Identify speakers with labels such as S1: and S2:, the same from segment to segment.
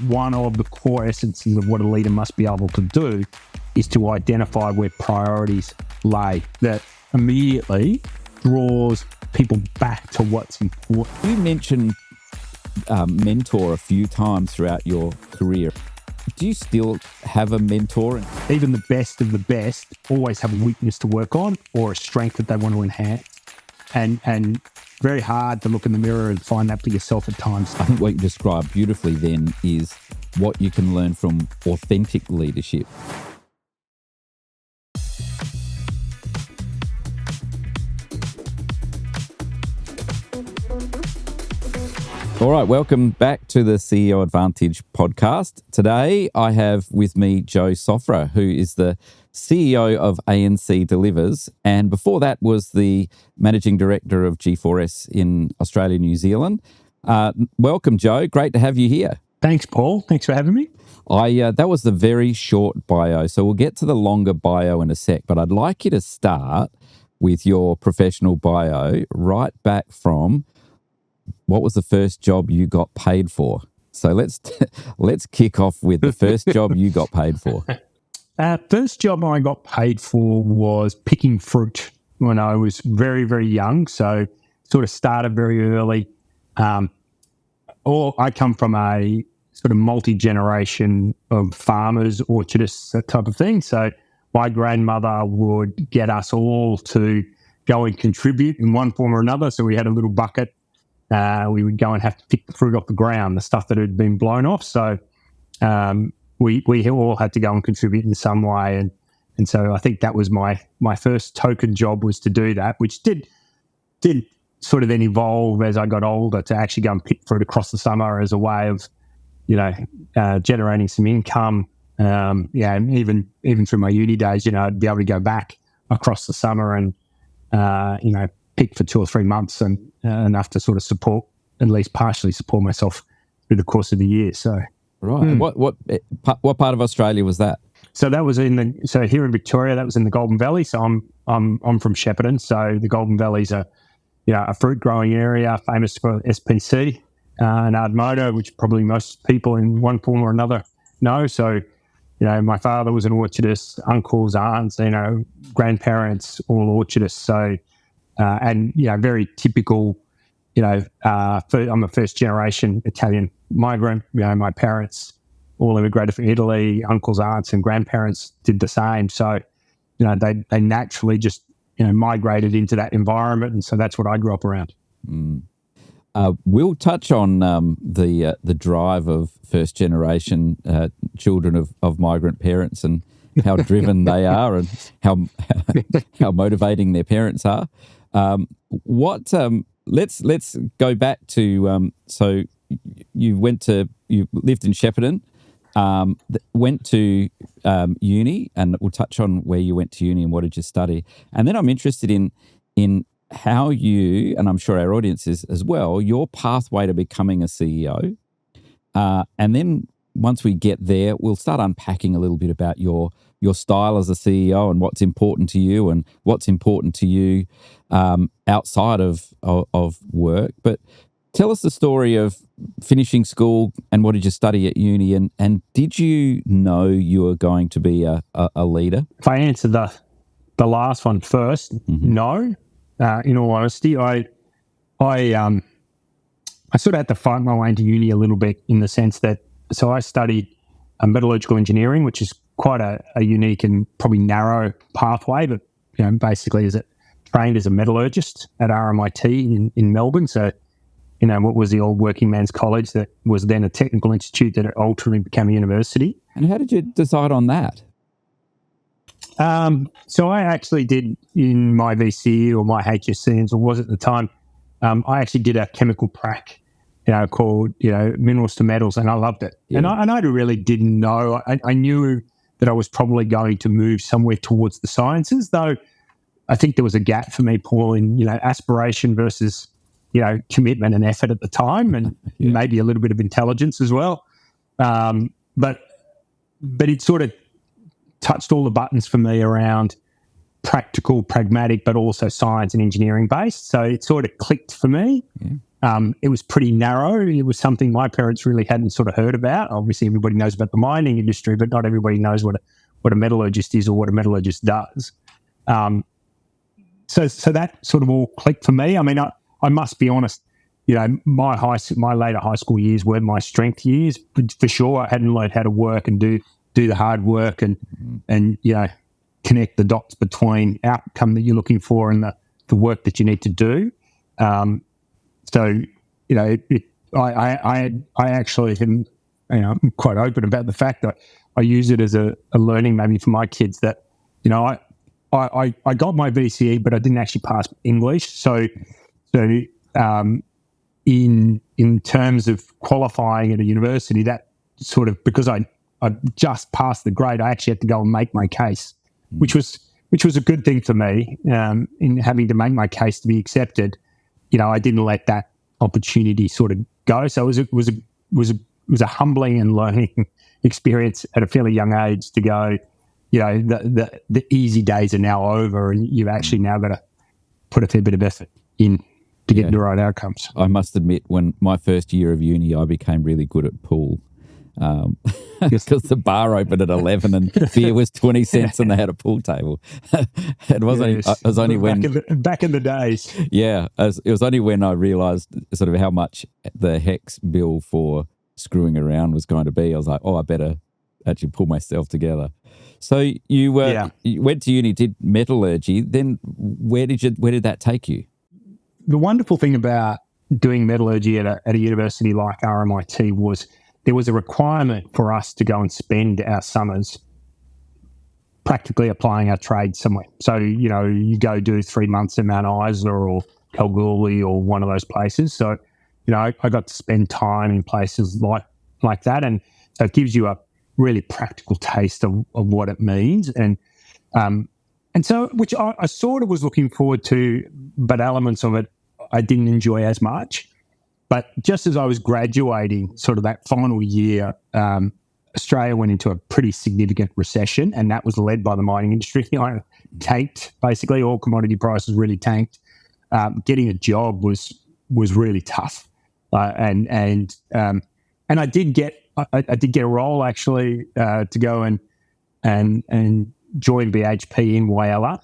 S1: one of the core essences of what a leader must be able to do is to identify where priorities lay. That immediately draws people back to what's important.
S2: You mentioned mentor a few times throughout your career. Do you still have a mentor?
S1: Even the best of the best always have a weakness to work on or a strength that they want to enhance. And very hard to look in the mirror and find that for yourself at times.
S2: I think what you described beautifully then is what you can learn from authentic leadership. All right, welcome back to the CEO Advantage podcast. Today, I have with me Joe Sofra, who is the CEO of ANC Delivers, and before that was the Managing Director of G4S in Australia, New Zealand. Welcome, Joe. Great to have you here.
S1: Thanks, Paul. Thanks for having me.
S2: That was the very short bio, so we'll get to the longer bio in a sec, but I'd like you to start with your professional bio right back from what was the first job you got paid for? So let's kick off with the first job you got paid for.
S1: First job I got paid for was picking fruit when I was very, very young. So sort of started very early. I come from a sort of multi-generation of farmers, orchardists, that type of thing. So my grandmother would get us all to go and contribute in one form or another. So we had a little bucket. We would go and have to pick the fruit off the ground, the stuff that had been blown off. So we all had to go and contribute in some way. And so I think that was my first token job, was to do that, which did sort of then evolve as I got older to actually go and pick fruit across the summer as a way of, generating some income. And even through my uni days, I'd be able to go back across the summer and, pick for 2 or 3 months and enough to sort of at least partially support myself through the course of the year. So,
S2: right. What part of Australia was that?
S1: So that was here in Victoria, that was in the Golden Valley. So I'm from Shepparton. So the Golden Valley's a fruit growing area, famous for SPC and Ardmoda, which probably most people in one form or another know. So, my father was an orchardist, uncles, aunts, grandparents, all orchardists. So, very typical, I'm a first generation Italian migrant. My parents all immigrated from Italy, uncles, aunts and grandparents did the same. So, they naturally just, migrated into that environment. And so that's what I grew up around.
S2: We'll touch on the drive of first generation children of migrant parents and how driven they are and how motivating their parents are. Let's go back to so you lived in Shepparton, went to uni, and we'll touch on where you went to uni and what did you study. And then I'm interested in how you, and I'm sure our audience is as well, your pathway to becoming a CEO. And then once we get there, we'll start unpacking a little bit about your style as a CEO and what's important to you and what's important to you outside of work. But tell us the story of finishing school and what did you study at uni, and did you know you were going to be a leader?
S1: If I answer the last one first, no. In all honesty, I sort of had to fight my way into uni a little bit, in the sense that, so I studied metallurgical engineering, which is quite a unique and probably narrow pathway, but basically trained as a metallurgist at RMIT in Melbourne. So, what was the old working man's college that was then a technical institute that ultimately became a university.
S2: And how did you decide on that?
S1: So I actually did, in my VC or my HSC, as it was at the time, I actually did a chemical prac, called, minerals to metals, and I loved it. Yeah. And I really didn't know. I knew that I was probably going to move somewhere towards the sciences, though I think there was a gap for me, Paul, in, aspiration versus, commitment and effort at the time, and maybe a little bit of intelligence as well. But it sort of touched all the buttons for me around practical, pragmatic, but also science and engineering based. So it sort of clicked for me. It was pretty narrow. It was something my parents really hadn't sort of heard about. Obviously, everybody knows about the mining industry, but not everybody knows what a metallurgist is or what a metallurgist does. So that sort of all clicked for me. I mean, I must be honest, my later high school years were my strength years, for sure. I hadn't learned how to work and do the hard work and connect the dots between outcome that you're looking for and the work that you need to do. So, I actually am, I'm quite open about the fact that I use it as a learning maybe for my kids that, I got my VCE, but I didn't actually pass English. So in terms of qualifying at a university, that sort of, because I just passed the grade, I actually had to go and make my case, which was a good thing for me, in having to make my case to be accepted. I didn't let that opportunity sort of go. So it was a humbling and learning experience at a fairly young age to go, the easy days are now over, and you've actually now got to put a fair bit of effort in to get the right outcomes.
S2: I must admit, when my first year of uni, I became really good at pool. Because the bar opened at 11 and beer was 20 cents and they had a pool table. It was only when
S1: back in the days.
S2: Yeah, it was only when I realised sort of how much the HECS bill for screwing around was going to be. I was like, I better actually pull myself together. So you went to uni, did metallurgy. Then where did that take you?
S1: The wonderful thing about doing metallurgy at a university like RMIT was there was a requirement for us to go and spend our summers practically applying our trade somewhere. So, you go do 3 months in Mount Isa or Kalgoorlie or one of those places. So, I got to spend time in places like that. And so it gives you a really practical taste of what it means. And so, which I sort of was looking forward to, but elements of it I didn't enjoy as much. But just as I was graduating, sort of that final year, Australia went into a pretty significant recession, and that was led by the mining industry. Tanked, basically. All commodity prices really tanked. Getting a job was really tough, and I did get a role actually to go and join BHP in Whyalla.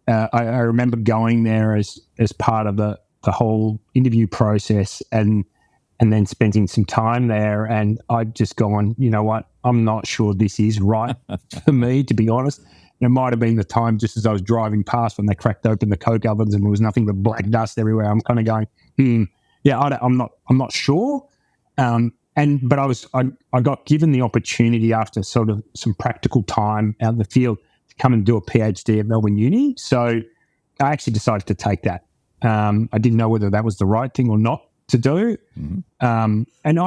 S1: I remember going there as part of the whole interview process and then spending some time there, and I'd just gone, you know what, I'm not sure this is right for me, to be honest. It might have been the time just as I was driving past when they cracked open the coke ovens and there was nothing but black dust everywhere. I'm kind of going, I'm not sure. But I got given the opportunity after sort of some practical time out in the field to come and do a PhD at Melbourne Uni. So I actually decided to take that. I didn't know whether that was the right thing or not to do. Mm-hmm. And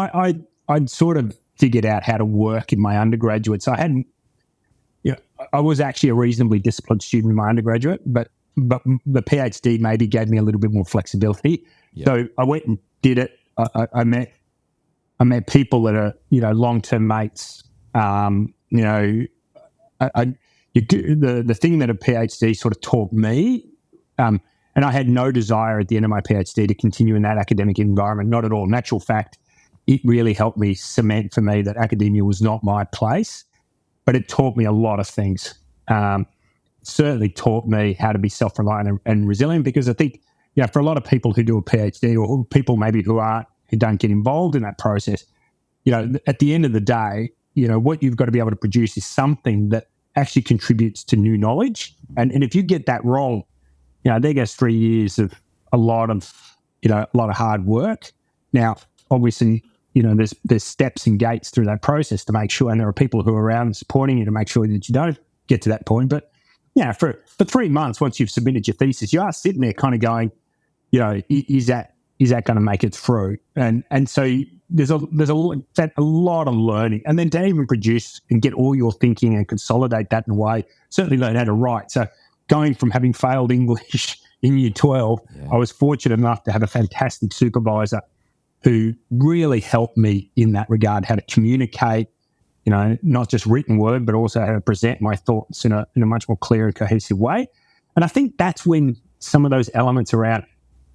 S1: I'd sort of figured out how to work in my undergraduate. So I was actually a reasonably disciplined student in my undergraduate, but the PhD maybe gave me a little bit more flexibility. Yep. So I went and did it. I met people that are, long-term mates. The thing that a PhD sort of taught me, and I had no desire at the end of my PhD to continue in that academic environment, not at all. In actual fact, it really helped me cement for me that academia was not my place, but it taught me a lot of things. Certainly taught me how to be self-reliant and resilient, because I think, for a lot of people who do a PhD or people maybe who don't get involved in that process, at the end of the day, what you've got to be able to produce is something that actually contributes to new knowledge. And if you get that wrong, there goes 3 years of a lot of hard work. Now, obviously, there's steps and gates through that process to make sure, and there are people who are around supporting you to make sure that you don't get to that point. But for 3 months, once you've submitted your thesis, you are sitting there kind of going, is that going to make it through? And so there's a lot of learning, and then to even produce and get all your thinking and consolidate that in a way, certainly learn how to write. So going from having failed English in year 12, I was fortunate enough to have a fantastic supervisor who really helped me in that regard, how to communicate, not just written word, but also how to present my thoughts in a much more clear and cohesive way. And I think that's when some of those elements around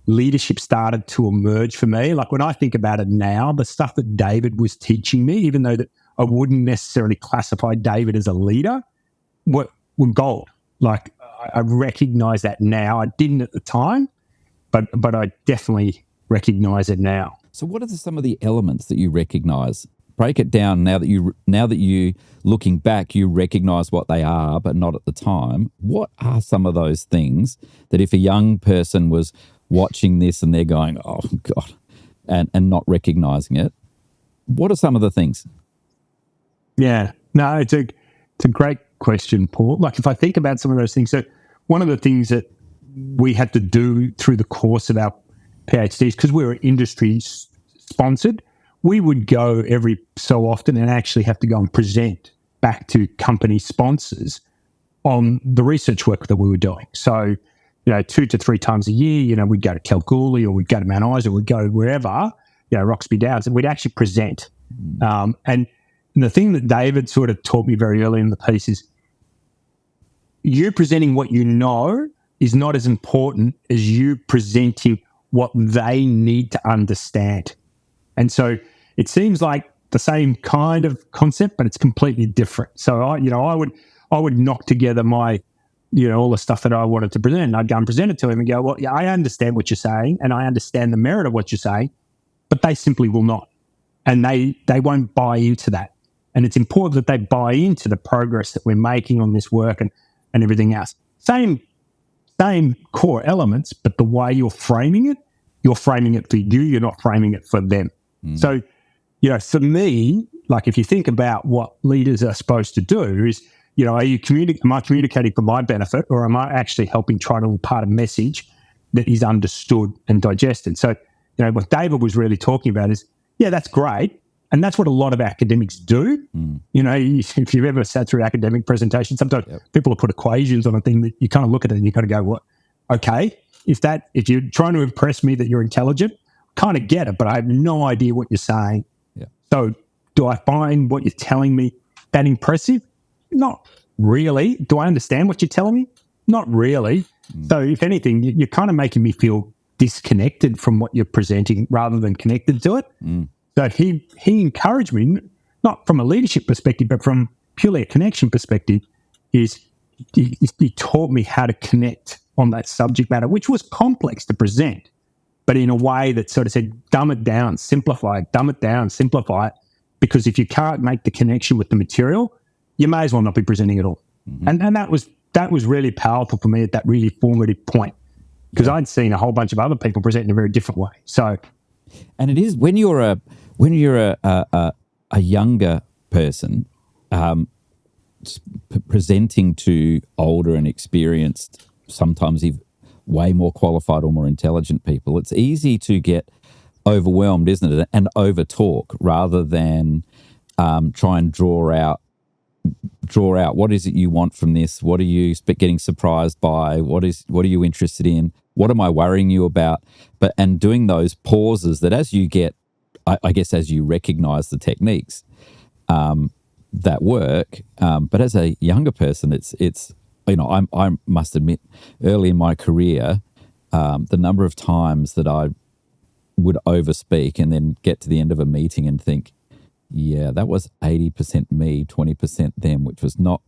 S1: leadership started to emerge for me. Like when I think about it now, the stuff that David was teaching me, even though that I wouldn't necessarily classify David as a leader, were gold. Like I recognize that now. I didn't at the time, but I definitely recognize it now.
S2: So what are some of the elements that you recognize? Break it down now that you looking back, you recognize what they are, but not at the time. What are some of those things that if a young person was watching this and they're going, oh God, and not recognizing it, what are some of the things?
S1: Yeah, no, it's a great question, Paul. Like if I think about some of those things, so one of the things that we had to do through the course of our PhDs, because we were industry sponsored, we would go every so often and actually have to go and present back to company sponsors on the research work that we were doing. So, 2 to 3 times a year, we'd go to Kalgoorlie or we'd go to Mount Isa or we'd go wherever, Roxby Downs, and we'd actually present. And the thing that David sort of taught me very early in the piece is you presenting what you know is not as important as you presenting what they need to understand. And so it seems like the same kind of concept, but it's completely different. So I would knock together my, all the stuff that I wanted to present, and I'd go and present it to him and go, well, yeah, I understand what you're saying and I understand the merit of what you're saying, but they simply will not. And they won't buy into that. And it's important that they buy into the progress that we're making on this work and everything else. Same core elements, but the way you're framing it for you, you're not framing it for them. So, for me, like if you think about what leaders are supposed to do is, am I communicating for my benefit or am I actually helping try to impart a message that is understood and digested? So, what David was really talking about is, yeah, that's great. And that's what a lot of academics do. If you've ever sat through academic presentations, sometimes people will put equations on a thing that you kind of look at it and you kind of go, what? Okay, if you're trying to impress me that you're intelligent, kind of get it, but I have no idea what you're saying.
S2: Yeah.
S1: So do I find what you're telling me that impressive? Not really. Do I understand what you're telling me? Not really. So if anything, you're kind of making me feel disconnected from what you're presenting rather than connected to it. So he encouraged me, not from a leadership perspective, but from purely a connection perspective, is he taught me how to connect on that subject matter, which was complex to present, but in a way that sort of said, dumb it down, simplify it, because if you can't make the connection with the material, you may as well not be presenting at all. And that was really powerful for me at that really formative point, because I'd seen a whole bunch of other people present in a very different way. So,
S2: and it is when you're a younger person presenting to older and experienced, sometimes even way more qualified or more intelligent people, it's easy to get overwhelmed, isn't it? And over talk rather than try and draw out what is it you want from this? What are you getting surprised by? What are you interested in? What am I worrying you about? And doing those pauses that as you get, I guess, as you recognize the techniques that work, but as a younger person, it's I must admit, early in my career, the number of times that I would overspeak and then get to the end of a meeting and think, yeah, that was 80% me, 20% them, which was not,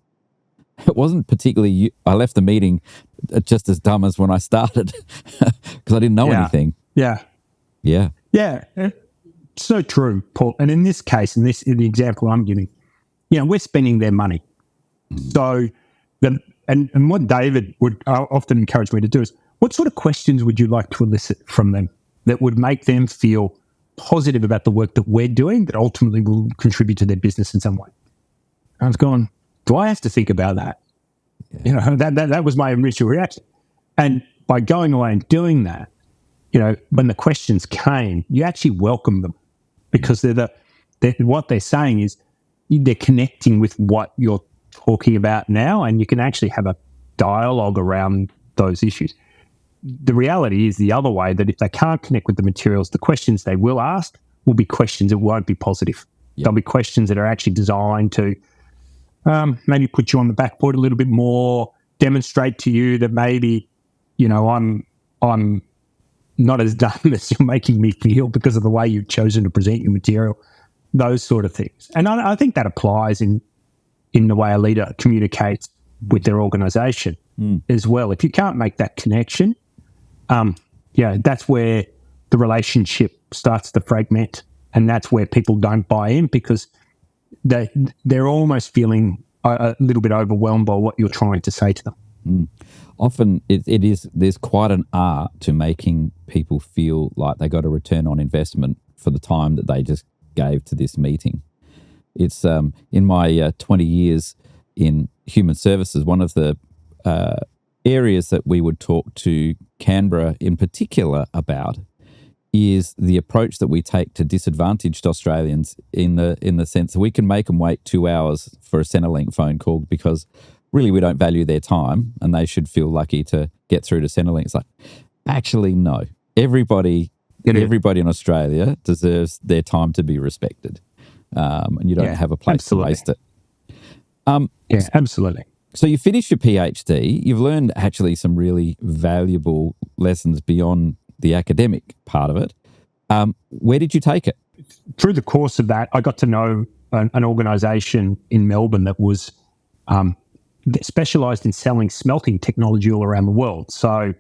S2: it wasn't particularly, I left the meeting just as dumb as when I started because I didn't know anything.
S1: Yeah. So true, Paul. And in this case, in the example I'm giving, we're spending their money. So, and what David would often encourage me to do is, what sort of questions would you like to elicit from them that would make them feel positive about the work that we're doing that ultimately will contribute to their business in some way? I was going, do I have to think about that? Yeah. That was my initial reaction. And by going away and doing that, when the questions came, you actually welcome them, because what they're saying is they're connecting with what you're talking about now, and you can actually have a dialogue around those issues. The reality is the other way, that if they can't connect with the materials, the questions they will ask will be questions that won't be positive. Yep. They'll be questions that are actually designed to maybe put you on the back foot a little bit more, demonstrate to you that maybe, I'm not as dumb as you're making me feel because of the way you've chosen to present your material, those sort of things. And I think that applies in the way a leader communicates with their organisation as well. If you can't make that connection, that's where the relationship starts to fragment, and that's where people don't buy in because they're almost feeling a little bit overwhelmed by what you're trying to say to them.
S2: Often there's quite an art to making people feel like they got a return on investment for the time that they just gave to this meeting. It's in my 20 years in human services, one of the areas that we would talk to Canberra in particular about is the approach that we take to disadvantaged Australians in the sense that we can make them wait 2 hours for a Centrelink phone call because really we don't value their time and they should feel lucky to get through to Centrelink. It's like, actually, no. Everybody in Australia deserves their time to be respected, and you don't have a place to waste it.
S1: Absolutely.
S2: So you finished your PhD. You've learned actually some really valuable lessons beyond the academic part of it. Where did you take it?
S1: Through the course of that, I got to know an organisation in Melbourne that was that specialised in selling smelting technology all around the world. So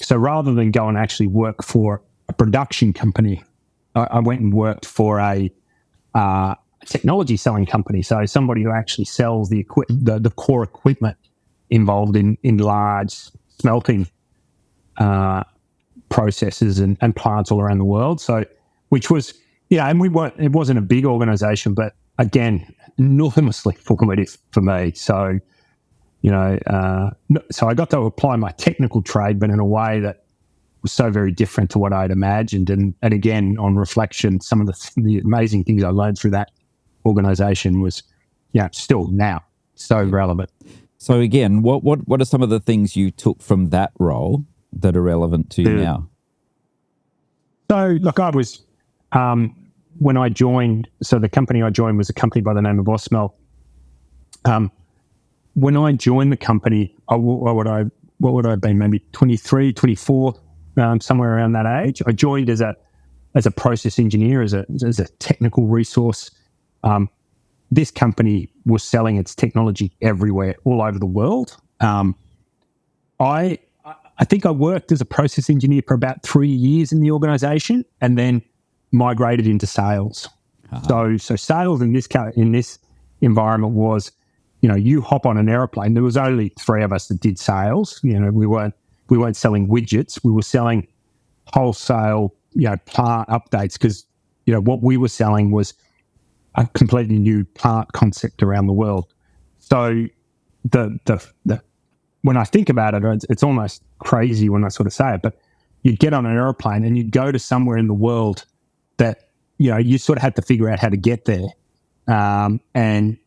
S1: rather than go and actually work for a production company, I went and worked for a technology selling company. So somebody who actually sells the core equipment involved in large smelting processes and plants all around the world. So, which was, and it wasn't a big organisation, but again, enormously formative for me. So, so I got to apply my technical trade, but in a way that was so very different to what I'd imagined. And again, on reflection, some of the amazing things I learned through that organisation was, still now so relevant.
S2: So again, what are some of the things you took from that role that are relevant to you now?
S1: So look, I was, when I joined, so the company I joined was a company by the name of Osmel. When I joined the company, what would I have been, maybe 23, 24, somewhere around that age. I joined as a process engineer, as a technical resource. This company was selling its technology everywhere, all over the world. I think I worked as a process engineer for about 3 years in the organisation, and then migrated into sales. So sales in this environment was, you hop on an aeroplane. There was only 3 of us that did sales. We weren't selling widgets. We were selling wholesale, plant updates because, what we were selling was a completely new plant concept around the world. So when I think about it, it's almost crazy when I sort of say it, but you'd get on an aeroplane and you'd go to somewhere in the world that, you sort of had to figure out how to get there. And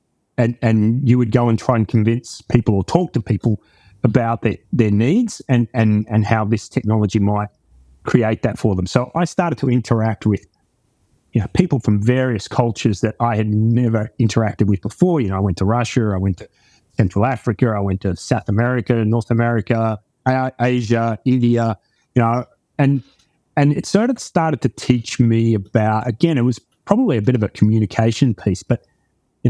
S1: you would go and try and convince people or talk to people about their needs and how this technology might create that for them. So I started to interact with, people from various cultures that I had never interacted with before. I went to Russia, I went to Central Africa, I went to South America, North America, Asia, India, and it sort of started to teach me about, again, it was probably a bit of a communication piece, but,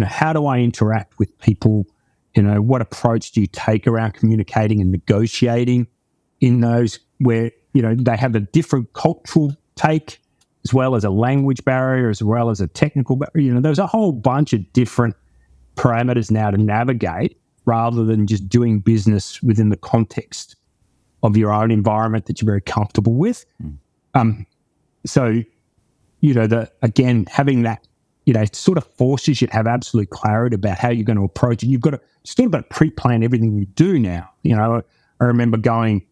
S1: how do I interact with people? What approach do you take around communicating and negotiating in those where, they have a different cultural take, as well as a language barrier, as well as a technical barrier. There's a whole bunch of different parameters now to navigate rather than just doing business within the context of your own environment that you're very comfortable with. So, again, having that, it sort of forces you to have absolute clarity about how you're going to approach it. You've got to pre-plan everything you do now. I remember going,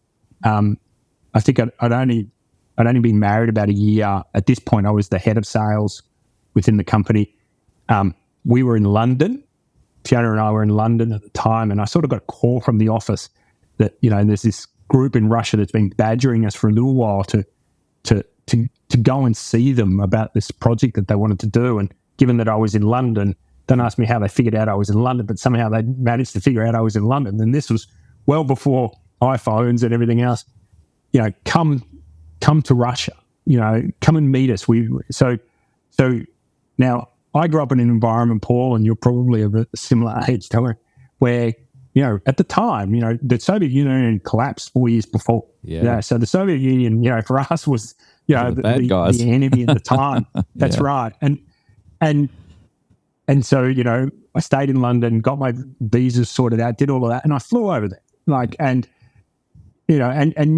S1: I think I'd only been married about a year. At this point, I was the head of sales within the company. We were in London. Fiona and I were in London at the time, and I sort of got a call from the office that, there's this group in Russia that's been badgering us for a little while to go and see them about this project that they wanted to do. And given that I was in London, don't ask me how they figured out I was in London, but somehow they managed to figure out I was in London. And this was well before iPhones and everything else. Come come to Russia, come and meet us. So now I grew up in an environment, Paul, and you're probably of a similar age, where, at the time, the Soviet Union collapsed 4 years before.
S2: Yeah.
S1: So the Soviet Union, for us was,
S2: the bad guys.
S1: The enemy at the time. That's right. And so, I stayed in London, got my visas sorted out, did all of that, and I flew over there. And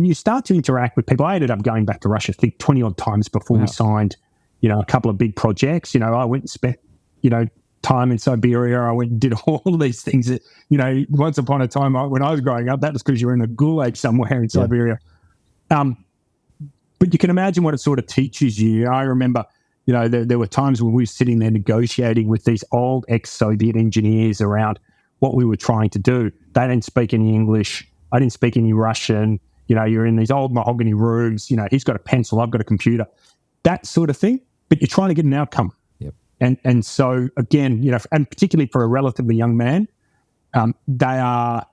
S1: you start to interact with people. I ended up going back to Russia, I think 20 odd times before we signed, a couple of big projects. I went and spent, time in Siberia. I went and did all of these things that, once upon a time when I was growing up, that was because you were in a gulag somewhere in Siberia. But you can imagine what it sort of teaches you. I remember, there were times when we were sitting there negotiating with these old ex-Soviet engineers around what we were trying to do. They didn't speak any English. I didn't speak any Russian. You're in these old mahogany rooms. He's got a pencil, I've got a computer. That sort of thing. But you're trying to get an outcome.
S2: Yep.
S1: And so, again, and particularly for a relatively young man, they're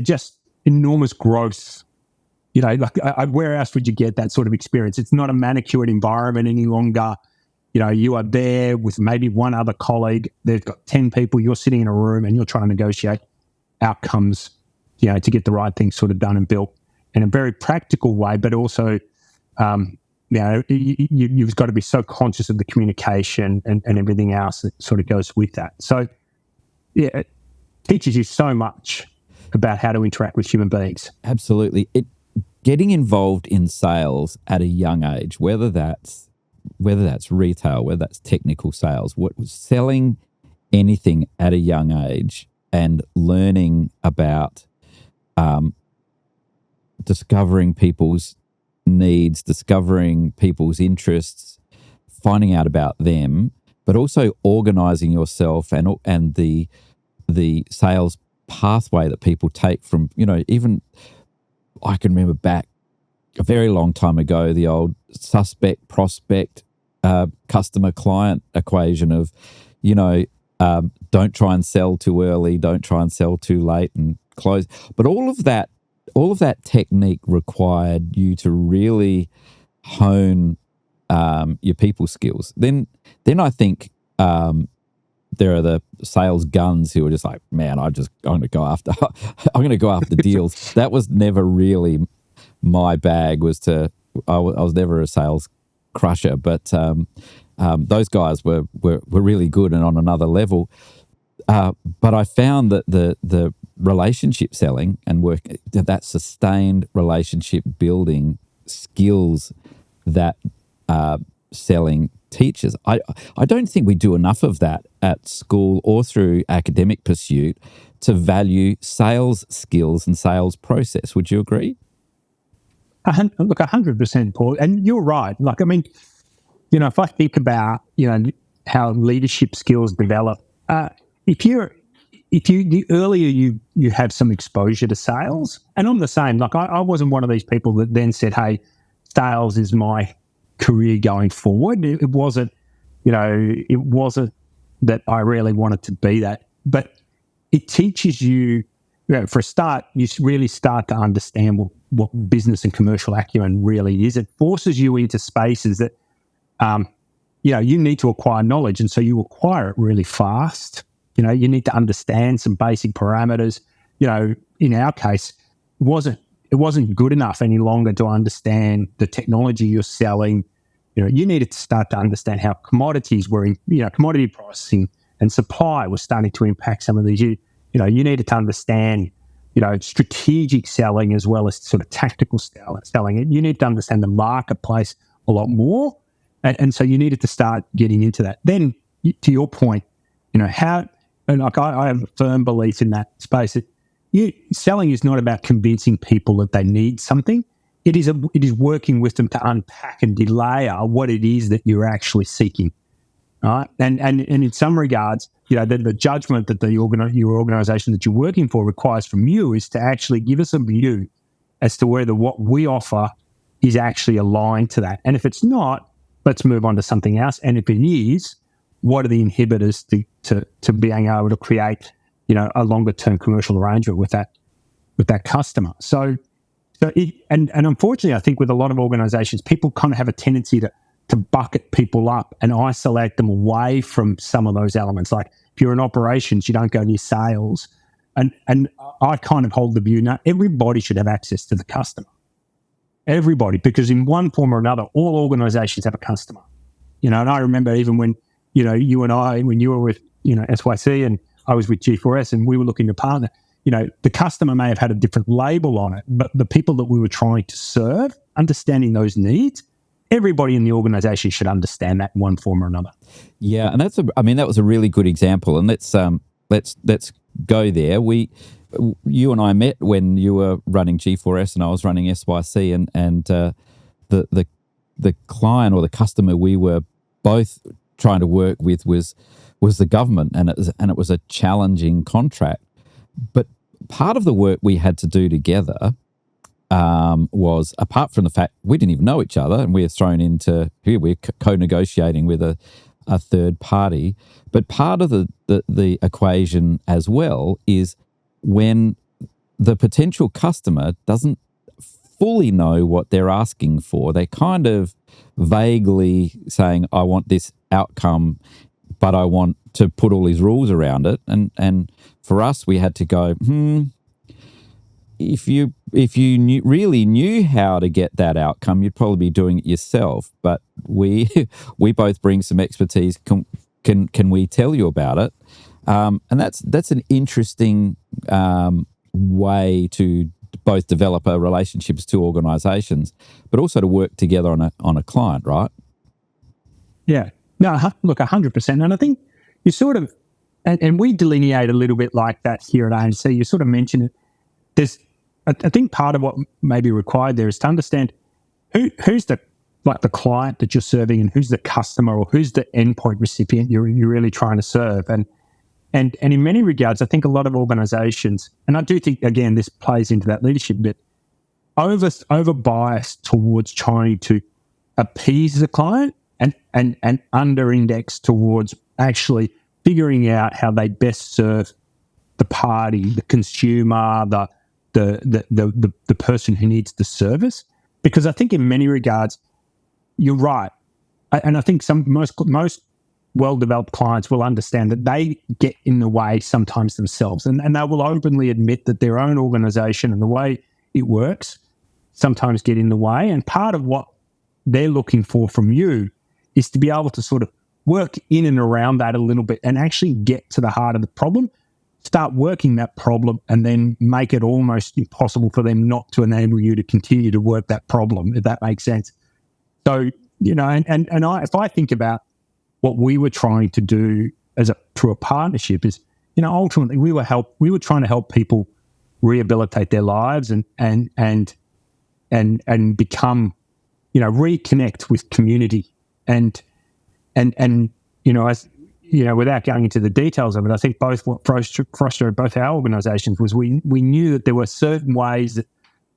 S1: just enormous growth. Where else would you get that sort of experience? It's not a manicured environment any longer. You are there with maybe one other colleague. They've got 10 people. You're sitting in a room and you're trying to negotiate outcomes, to get the right thing sort of done and built in a very practical way, but also, you've got to be so conscious of the communication and everything else that sort of goes with that. So, it teaches you so much about how to interact with human beings.
S2: Absolutely. Getting involved in sales at a young age, whether that's retail, whether that's technical sales, selling anything at a young age and learning about discovering people's needs, discovering people's interests, finding out about them, but also organizing yourself and the sales pathway that people take from, even I can remember back a very long time ago, the old suspect, prospect, customer client equation of, don't try and sell too early, don't try and sell too late and close. But all of that technique required you to really hone your people skills. Then I think there are the sales guns who are just like, man, I'm going to go after deals. That was never really my bag. I was never a sales crusher, but those guys were really good and on another level. But I found that the relationship selling and work, that sustained relationship building skills that selling teachers, I don't think we do enough of that at school or through academic pursuit to value sales skills and sales process. Would you agree?
S1: Look, 100%, Paul. And you're right. If I think about, how leadership skills develop, the earlier you have some exposure to sales, and I'm the same. I wasn't one of these people that then said, hey, sales is my career going forward. It wasn't that I really wanted to be that. But it teaches you, for a start, you really start to understand what business and commercial acumen really is. It forces you into spaces that, you need to acquire knowledge. And so you acquire it really fast. You need to understand some basic parameters. In our case, it wasn't good enough any longer to understand the technology you're selling. You needed to start to understand how commodities were in, commodity pricing and supply was starting to impact some of these. You needed to understand, strategic selling as well as sort of tactical selling. You need to understand the marketplace a lot more. And so you needed to start getting into that. Then, to your point, I have a firm belief in that space that selling is not about convincing people that they need something. It is working with them to unpack and delayer what it is that you're actually seeking, right? And in some regards, the judgment that your organisation that you're working for requires from you is to actually give us a view as to whether what we offer is actually aligned to that. And if it's not, let's move on to something else. And if it is, what are the inhibitors to being able to create, a longer term commercial arrangement with that customer? So and unfortunately, I think with a lot of organisations, people kind of have a tendency to bucket people up and isolate them away from some of those elements. Like if you're in operations, you don't go near sales. And I kind of hold the view now everybody should have access to the customer. Everybody, because in one form or another, all organisations have a customer. And I remember even when, you and I, when you were with, SYC and I was with G4S and we were looking to partner, the customer may have had a different label on it, but the people that we were trying to serve, understanding those needs, everybody in the organisation should understand that in one form or another.
S2: Yeah, and that was a really good example. And let's go there. You and I met when you were running G4S and I was running SYC, and the client or the customer we were both trying to work with was the government, and it was a challenging contract. But part of the work we had to do together was, apart from the fact we didn't even know each other and we were thrown into here, we're co-negotiating with a third party, but part of the equation as well is when the potential customer doesn't fully know what they're asking for. They're kind of vaguely saying, I want this outcome, but I want to put all these rules around it. And for us, we had to go, if you really knew how to get that outcome, you'd probably be doing it yourself. But we both bring some expertise. Can we tell you about it? And that's an interesting way to both develop a relationship as two organisations, but also to work together on a client, right?
S1: Yeah. No, look, 100%. And I think you sort of, and we delineate a little bit like that here at ANC. You sort of mentioned it. I think part of what may be required there is to understand who's the client that you're serving and who's the customer or who's the endpoint recipient you're really trying to serve. And in many regards, I think a lot of organisations, and I do think, again, this plays into that leadership bit, over biased towards trying to appease the client and under index towards actually figuring out how they best serve the party, the consumer, the person who needs the service. Because I think in many regards, you're right. And I think most well-developed clients will understand that they get in the way sometimes themselves. And they will openly admit that their own organisation and the way it works sometimes get in the way. And part of what they're looking for from you is to be able to sort of work in and around that a little bit and actually get to the heart of the problem, start working that problem, and then make it almost impossible for them not to enable you to continue to work that problem, if that makes sense. So, if I think about what we were trying to do through a partnership is, ultimately we were trying to help people rehabilitate their lives and become, reconnect with community and as without going into the details of it, I think what frustrated both our organisations was we knew that there were certain ways that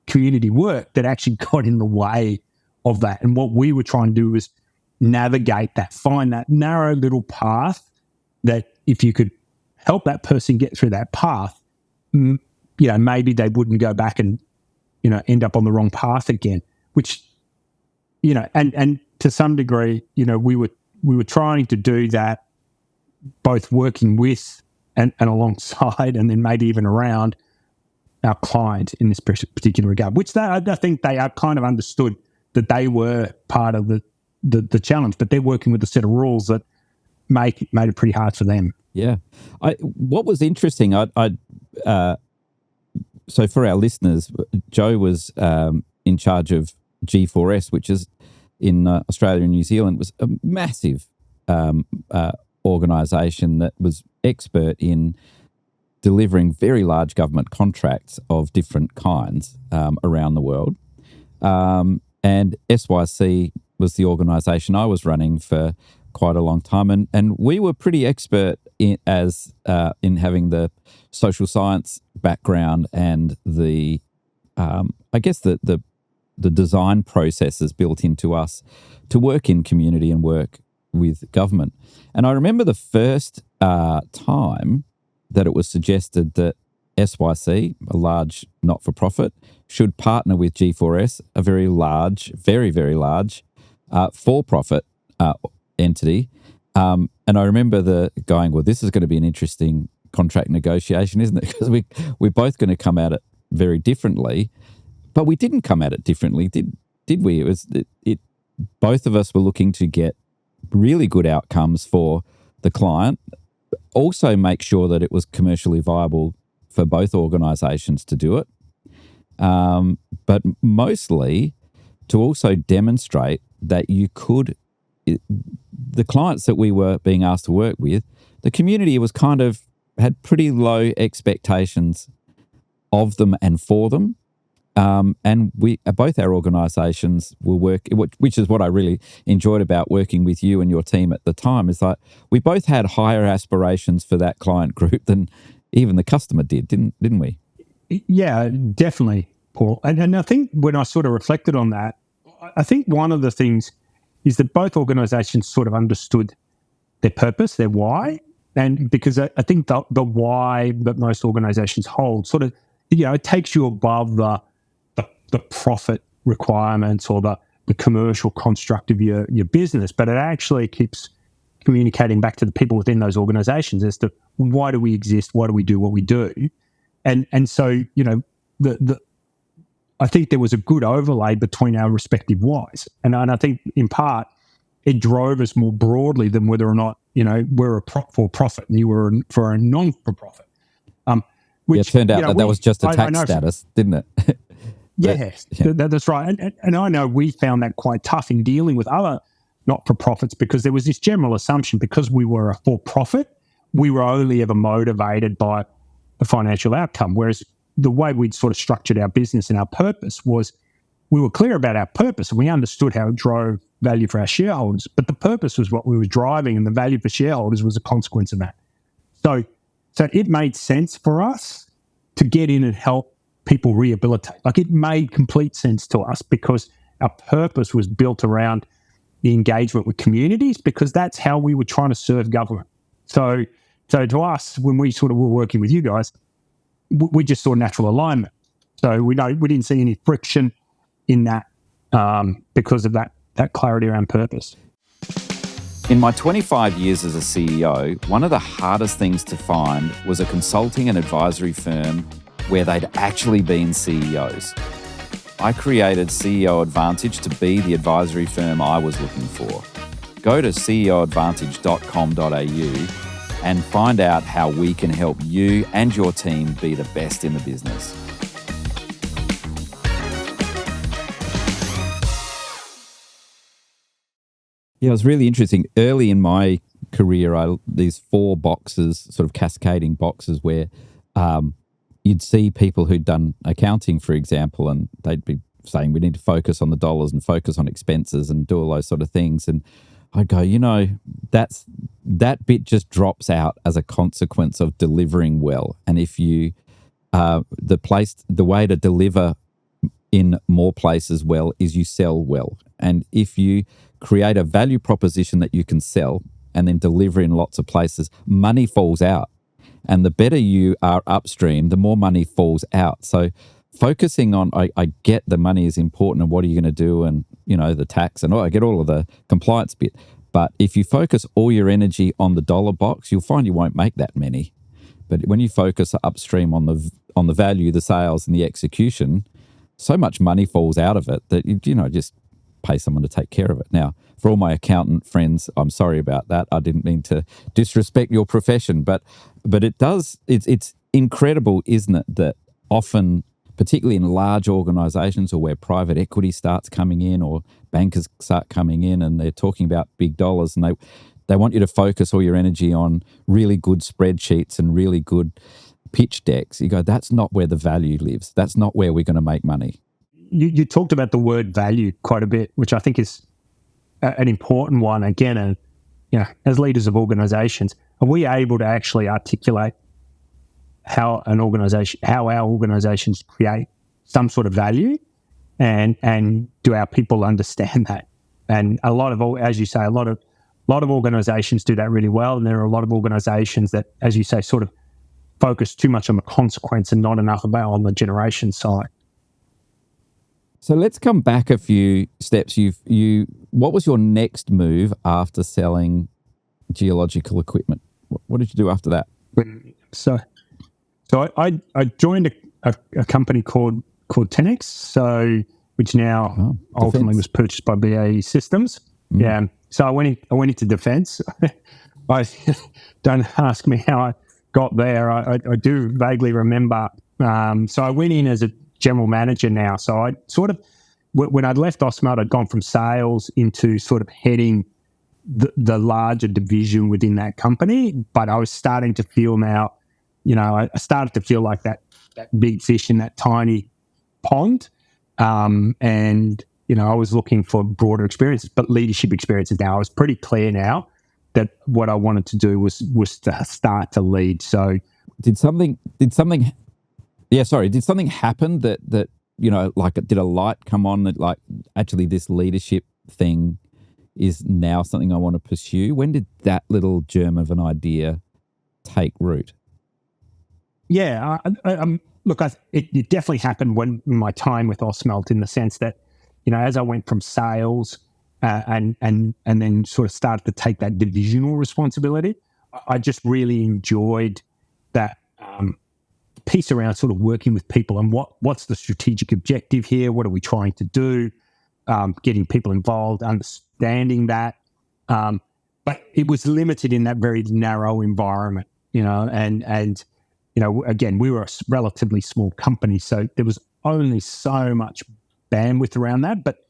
S1: community worked that actually got in the way of that. And what we were trying to do was navigate that, find that narrow little path that if you could help that person get through that path, maybe they wouldn't go back and, end up on the wrong path again, which, and to some degree, we were trying to do that, both working with and alongside, and then maybe even around our client in this particular regard, which I think they are kind of understood that they were part of the challenge, but they're working with a set of rules that made it pretty hard for them.
S2: Yeah. What was interesting, so for our listeners, Joe was in charge of G4S, which is in Australia and New Zealand, was a massive organisation that was expert in delivering very large government contracts of different kinds around the world. And SYC was the organisation I was running for quite a long time, and we were pretty expert in having the social science background and the design processes built into us to work in community and work with government. And I remember the first time that it was suggested that SYC, a large not-for-profit, should partner with G4S, a very large, very, very large for-profit entity. And I remember going, well, this is going to be an interesting contract negotiation, isn't it? Because we're both going to come at it very differently. But we didn't come at it differently, did we? Both of us were looking to get really good outcomes for the client, also make sure that it was commercially viable for both organisations to do it, but mostly to also demonstrate that you could, the clients that we were being asked to work with, the community was had pretty low expectations of them and for them. And both our organisations will work, which is what I really enjoyed about working with you and your team at the time, is that we both had higher aspirations for that client group than even the customer did, didn't we?
S1: Yeah, definitely, Paul. And I think when I sort of reflected on that, I think one of the things is that both organisations sort of understood their purpose, their why, and because I think the why that most organisations hold sort of, it takes you above the profit requirements or the commercial construct of your business, but it actually keeps communicating back to the people within those organizations as to why do we exist, why do we do what we do. And so, I think there was a good overlay between our respective whys. And I think in part it drove us more broadly than whether or not, we're a for profit and you were for a non-for-profit.
S2: It turned out that was just a tax status, didn't it?
S1: Yes, that's right. And I know we found that quite tough in dealing with other not-for-profits because there was this general assumption because we were a for-profit, we were only ever motivated by the financial outcome, whereas the way we'd sort of structured our business and our purpose was we were clear about our purpose and we understood how it drove value for our shareholders, but the purpose was what we were driving and the value for shareholders was a consequence of that. So it made sense for us to get in and help people rehabilitate. Like it made complete sense to us because our purpose was built around the engagement with communities because that's how we were trying to serve government. So to us, when we sort of were working with you guys, we just saw natural alignment. So we didn't see any friction in that because of that clarity around purpose.
S2: In my 25 years as a CEO, one of the hardest things to find was a consulting and advisory firm where they'd actually been CEOs. I created CEO Advantage to be the advisory firm I was looking for. Go to ceoadvantage.com.au and find out how we can help you and your team be the best in the business. Yeah, it was really interesting. Early in my career, these 4 boxes, sort of cascading boxes where you'd see people who'd done accounting, for example, and they'd be saying we need to focus on the dollars and focus on expenses and do all those sort of things. And I'd go, that bit just drops out as a consequence of delivering well. And if you, the way to deliver in more places well is you sell well. And if you create a value proposition that you can sell and then deliver in lots of places, money falls out. And the better you are upstream, the more money falls out. So focusing on, I get the money is important and what are you going to do and, the tax and I get all of the compliance bit. But if you focus all your energy on the dollar box, you'll find you won't make that many. But when you focus upstream on the value, the sales and the execution, so much money falls out of it that, just pay someone to take care of it. Now, for all my accountant friends, I'm sorry about that. I didn't mean to disrespect your profession, but it's incredible, isn't it, that often, particularly in large organizations or where private equity starts coming in or bankers start coming in and they're talking about big dollars and they want you to focus all your energy on really good spreadsheets and really good pitch decks. You go, that's not where the value lives. That's not where we're going to make money.
S1: You talked about the word value quite a bit, which I think is an important one. Again, and as leaders of organizations, are we able to actually articulate how our organizations create some sort of value, and do our people understand that? And a lot of, as you say, a lot of organizations do that really well, and there are a lot of organizations that, as you say, sort of focused too much on the consequence and not enough about on the generation side.
S2: So let's come back a few steps. What was your next move after selling geological equipment? What did you do after that?
S1: So I joined a company called 10X, which now ultimately was purchased by BAE Systems. Mm. Yeah. So I went into defence. Don't ask me how I got there. I do vaguely remember. So I went in as a general manager now. So I sort of, when I'd left Ausmelt, I'd gone from sales into sort of heading the larger division within that company. But I was starting to feel now, I started to feel like that big fish in that tiny pond. And, I was looking for broader experiences, but leadership experiences now. I was pretty clear now that what I wanted to do was to start to lead. So
S2: did something happen that like did a light come on that like actually this leadership thing is now something I want to pursue? When did that little germ of an idea take root?
S1: Yeah, look, it definitely happened when in my time with Ausmelt, in the sense that, as I went from sales and then sort of started to take that divisional responsibility, I just really enjoyed that piece around sort of working with people and what's the strategic objective here? What are we trying to do? Getting people involved, understanding that. But it was limited in that very narrow environment, and again, we were a relatively small company, so there was only so much bandwidth around that. But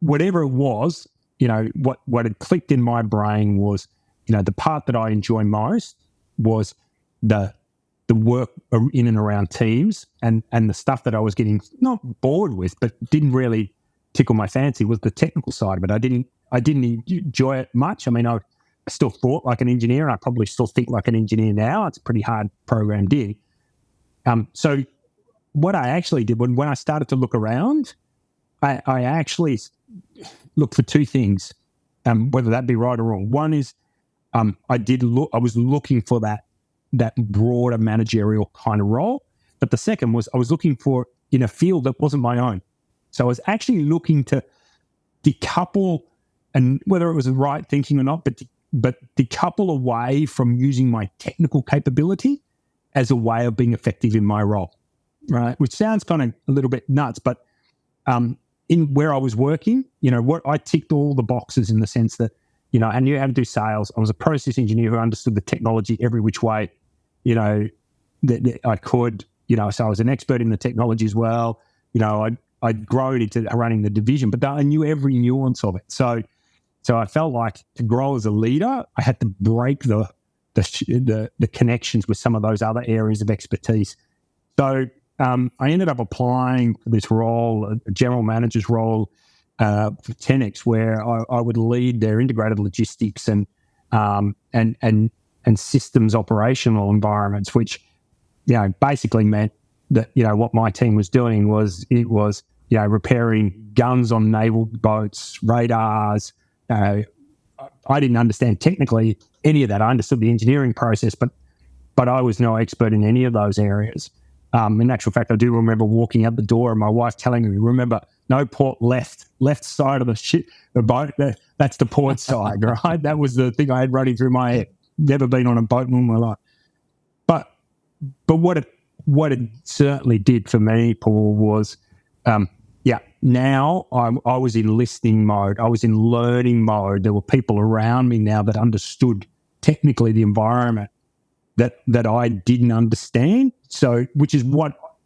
S1: whatever it was, what had clicked in my brain was, the part that I enjoy most was the work in and around teams, and the stuff that I was getting not bored with, but didn't really tickle my fancy was the technical side of it. I didn't enjoy it much. I mean, I still thought like an engineer, and I probably still think like an engineer now. It's a pretty hard program dig. So what I actually did when I started to look around, I actually looked for two things, whether that be right or wrong. One is I was looking for that broader managerial kind of role. But the second was I was looking for in a field that wasn't my own. So I was actually looking to decouple, and whether it was the right thinking or not, but decouple away from using my technical capability as a way of being effective in my role, right? Which sounds kind of a little bit nuts, but in where I was working, what I ticked all the boxes in the sense that, I knew how to do sales. I was a process engineer who understood the technology every which way, that I could, so I was an expert in the technology as well. I'd grown into running the division, but I knew every nuance of it. So I felt like to grow as a leader, I had to break the connections with some of those other areas of expertise. So I ended up applying for this role, a general manager's role for 10X, where I would lead their integrated logistics and systems operational environments, which basically meant that what my team was doing was repairing guns on naval boats, radars. I didn't understand technically any of that. I understood the engineering process, but I was no expert in any of those areas. In actual fact, I do remember walking out the door and my wife telling me, "Remember, no port left side of the boat. That's the port side," right? That was the thing I had running through my head. Never been on a boat in all my life. But what it certainly did for me, Paul, was now I was in listening mode. I was in learning mode. There were people around me now that understood technically the environment that I didn't understand. So,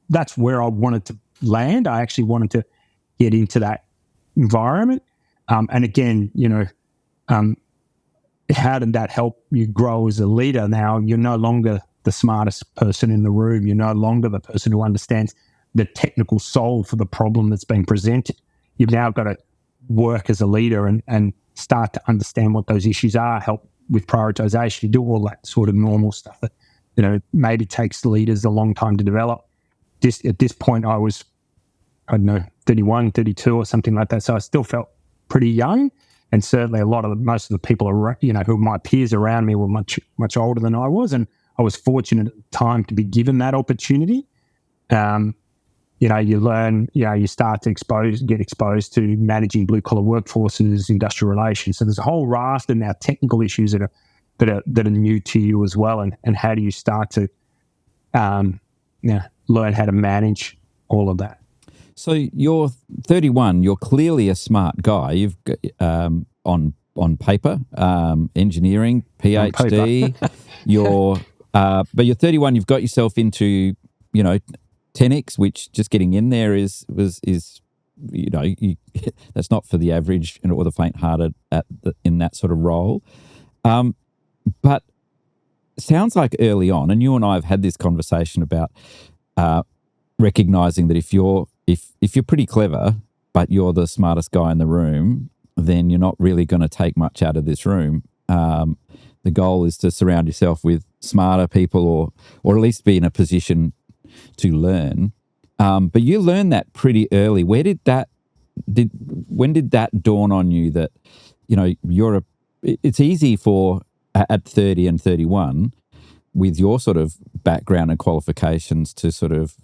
S1: that's where I wanted to land. I actually wanted to get into that environment. And again, how did that help you grow as a leader? Now you're no longer the smartest person in the room. You're no longer the person who understands the technical solve for the problem that's being presented. You've now got to work as a leader and start to understand what those issues are, help with prioritization, do all that sort of normal stuff that, maybe takes leaders a long time to develop. At this point, I was, 31, 32 or something like that. So I still felt pretty young. And certainly most of the people, who my peers around me were much, much older than I was. And I was fortunate at the time to be given that opportunity. You learn, you start to get exposed to managing blue collar workforces, industrial relations. So there's a whole raft of now technical issues that are new to you as well. And how do you start to learn how to manage all of that?
S2: So you're 31. You're clearly a smart guy. You've on paper, engineering, PhD. But you're 31. You've got yourself into 10x, which just getting in there is that's not for the average or the faint-hearted in that sort of role. But sounds like early on, and you and I have had this conversation about recognizing that if you're pretty clever, but you're the smartest guy in the room, then you're not really going to take much out of this room. The goal is to surround yourself with smarter people, or at least be in a position to learn. But you learned that pretty early. When did that dawn on you that it's easy for at 30 and 31 with your sort of background and qualifications to sort of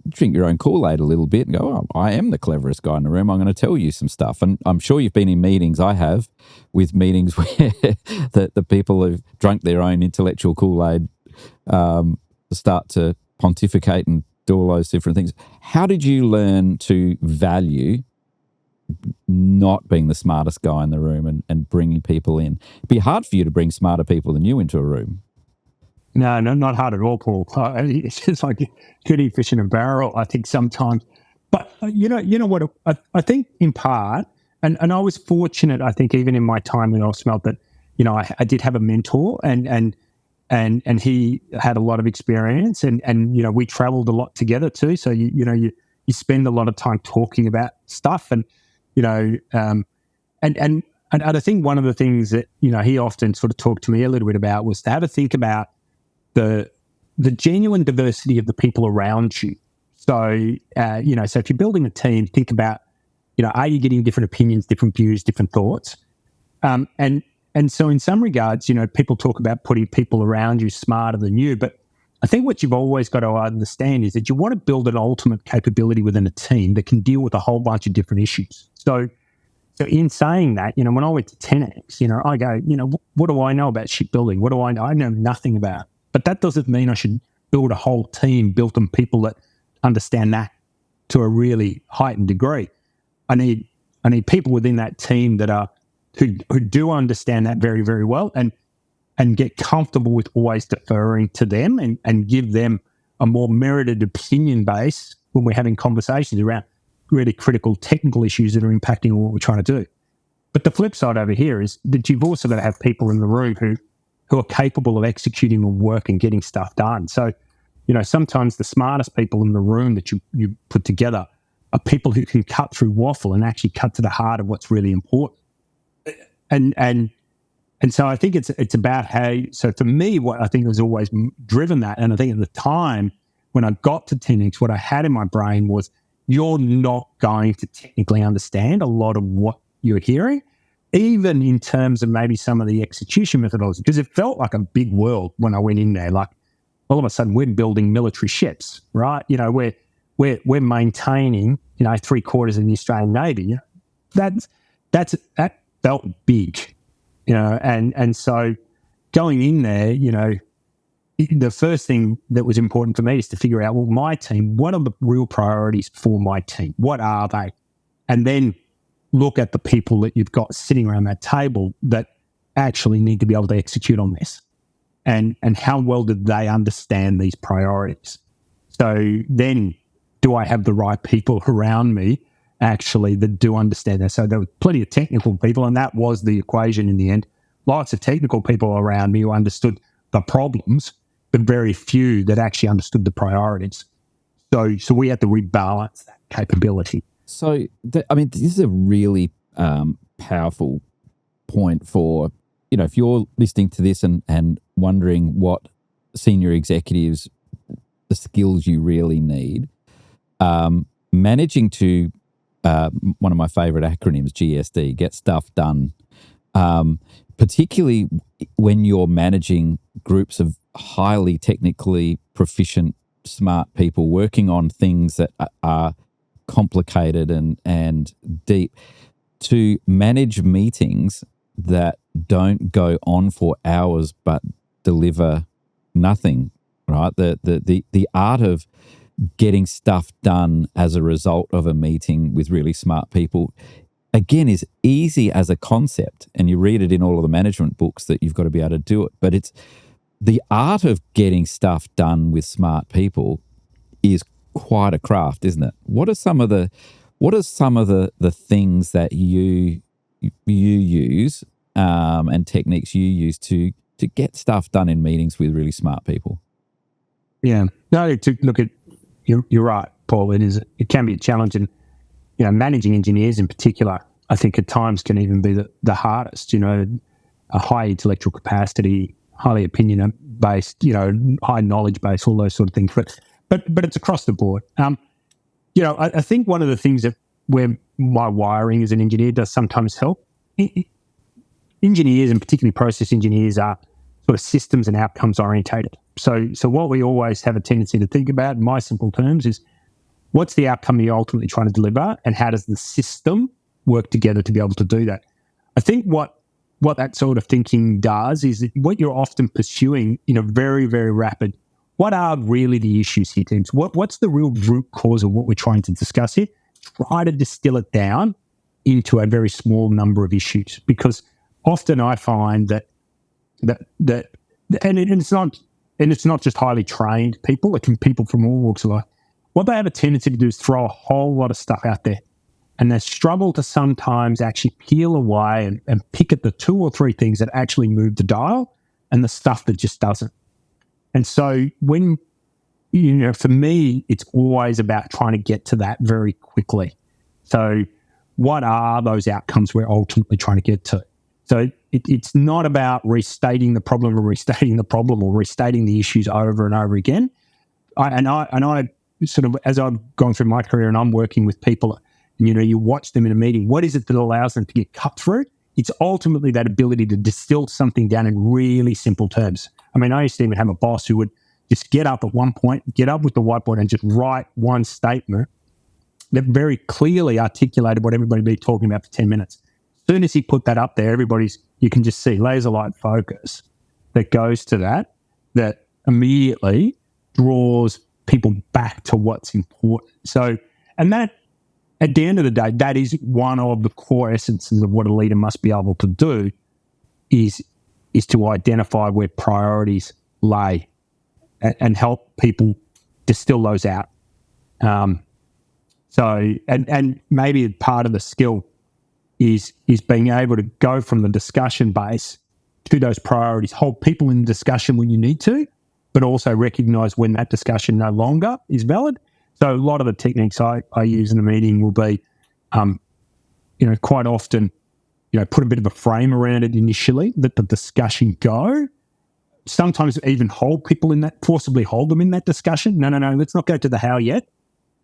S2: drink your own Kool-Aid a little bit and go, oh, I am the cleverest guy in the room. I'm going to tell you some stuff. And I'm sure you've been in meetings, I have, with meetings where the people who've drunk their own intellectual Kool-Aid start to pontificate and do all those different things. How did you learn to value not being the smartest guy in the room and bringing people in? It'd be hard for you to bring smarter people than you into a room.
S1: No, not hard at all, Paul. It's just like shooting fish in a barrel, I think, sometimes. But you know what? I think in part, and I was fortunate, I think, even in my time in Ausmelt, that I did have a mentor, and he had a lot of experience, and we travelled a lot together too. So you spend a lot of time talking about stuff, and and I think one of the things that he often sort of talked to me a little bit about was to have a think about the genuine diversity of the people around you. So, so if you're building a team, think about, are you getting different opinions, different views, different thoughts? And so in some regards, people talk about putting people around you smarter than you. But I think what you've always got to understand is that you want to build an ultimate capability within a team that can deal with a whole bunch of different issues. So in saying that, when I went to 10X, I go, what do I know about shipbuilding? What do I know? I know nothing about it. But that doesn't mean I should build a whole team built on people that understand that to a really heightened degree. I need people within that team that are who do understand that very, very well and get comfortable with always deferring to them and give them a more merited opinion base when we're having conversations around really critical technical issues that are impacting what we're trying to do. But the flip side over here is that you've also got to have people in the room who are capable of executing on work and getting stuff done. So, sometimes the smartest people in the room that you put together are people who can cut through waffle and actually cut to the heart of what's really important. And so I think it's about how. So for me, what I think has always driven that, and I think at the time when I got to 10X, what I had in my brain was, you're not going to technically understand a lot of what you're hearing, even in terms of maybe some of the execution methodology, because it felt like a big world when I went in there. Like all of a sudden, we're building military ships, right? We're maintaining 3/4 of the Australian Navy. That felt big, and so going in there, the first thing that was important for me is to figure out, well, my team, what are the real priorities for my team? What are they? And then look at the people that you've got sitting around that table that actually need to be able to execute on this. And how well did they understand these priorities? So then, do I have the right people around me actually that do understand that? So there were plenty of technical people, and that was the equation in the end. Lots of technical people around me who understood the problems, but very few that actually understood the priorities. So we had to rebalance that capability.
S2: So, this is a really powerful point for, if you're listening to this and wondering what senior executives, the skills you really need, managing to, one of my favorite acronyms, GSD, get stuff done, particularly when you're managing groups of highly technically proficient, smart people working on things that are complicated and deep, to manage meetings that don't go on for hours but deliver nothing, right? The art of getting stuff done as a result of a meeting with really smart people, again, is easy as a concept, and you read it in all of the management books that you've got to be able to do it. But it's the art of getting stuff done with smart people is quite a craft, isn't it? What are some of the things that you use and techniques you use to get stuff done in meetings with really smart people?
S1: Yeah, no. To look at, you're right, Paul. It can be a challenge, and managing engineers in particular, I think at times can even be the hardest. A high intellectual capacity, highly opinion based, high knowledge base, all those sort of things. But it's across the board. I think one of the things that where my wiring as an engineer does sometimes help. Engineers, and particularly process engineers, are sort of systems and outcomes orientated. So what we always have a tendency to think about, in my simple terms, is what's the outcome you're ultimately trying to deliver, and how does the system work together to be able to do that? I think what that sort of thinking does is what you're often pursuing in a very, very rapid, what are really the issues here, teams? What's the real root cause of what we're trying to discuss here? Try to distill it down into a very small number of issues, because often I find that it's not just highly trained people, it can be people from all walks of life. What they have a tendency to do is throw a whole lot of stuff out there, and they struggle to sometimes actually peel away and pick at the 2 or 3 things that actually move the dial, and the stuff that just doesn't. And so when, for me, it's always about trying to get to that very quickly. So what are those outcomes we're ultimately trying to get to? So it's not about restating the problem or restating the issues over and over again. I sort of, as I've gone through my career and I'm working with people, you watch them in a meeting, what is it that allows them to get cut through? It's ultimately that ability to distill something down in really simple terms. I mean, I used to even have a boss who would just get up at one point, get up with the whiteboard and just write one statement that very clearly articulated what everybody would be talking about for 10 minutes. As soon as he put that up there, you can just see laser light focus that goes to that immediately draws people back to what's important. So, and that, at the end of the day, that is one of the core essences of what a leader must be able to do, is to identify where priorities lay and help people distill those out. So maybe part of the skill is being able to go from the discussion base to those priorities, hold people in discussion when you need to, but also recognise when that discussion no longer is valid. So a lot of the techniques I use in a meeting will be, quite often, put a bit of a frame around it initially, let the discussion go. Sometimes even forcibly hold them in that discussion. No, let's not go to the how yet.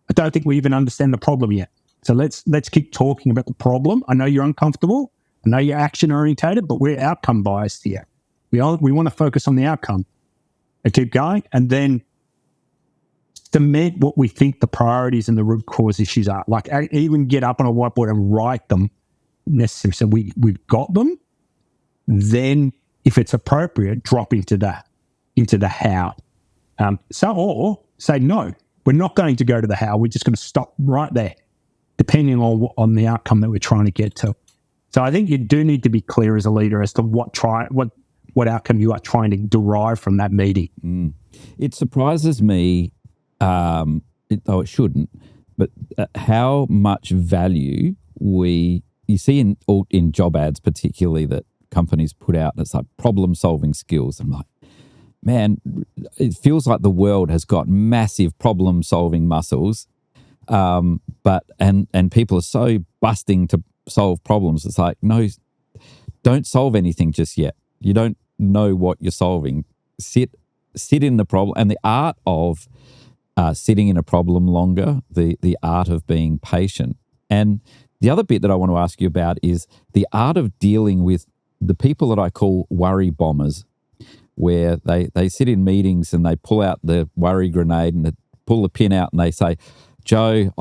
S1: I don't think we even understand the problem yet. So let's keep talking about the problem. I know you're uncomfortable. I know you're action orientated, but we're outcome biased here. We want to focus on the outcome and keep going, and then cement what we think the priorities and the root cause issues are. Like, even get up on a whiteboard and write them necessary. So we've got them. Then, if it's appropriate, drop into the how. Or say no. We're not going to go to the how. We're just going to stop right there, depending on the outcome that we're trying to get to. So I think you do need to be clear as a leader as to what outcome you are trying to derive from that meeting.
S2: It surprises me, though it shouldn't, but how much value you see in job ads, particularly that companies put out. It's like problem-solving skills. I'm like, man, it feels like the world has got massive problem-solving muscles, but people are so busting to solve problems. It's like, no, don't solve anything just yet. You don't know what you're solving. Sit in the problem, and the art of sitting in a problem longer, the art of being patient. And the other bit that I want to ask you about is the art of dealing with the people that I call worry bombers. where they sit in meetings and they pull out the worry grenade and they pull the pin out and they say, Joe,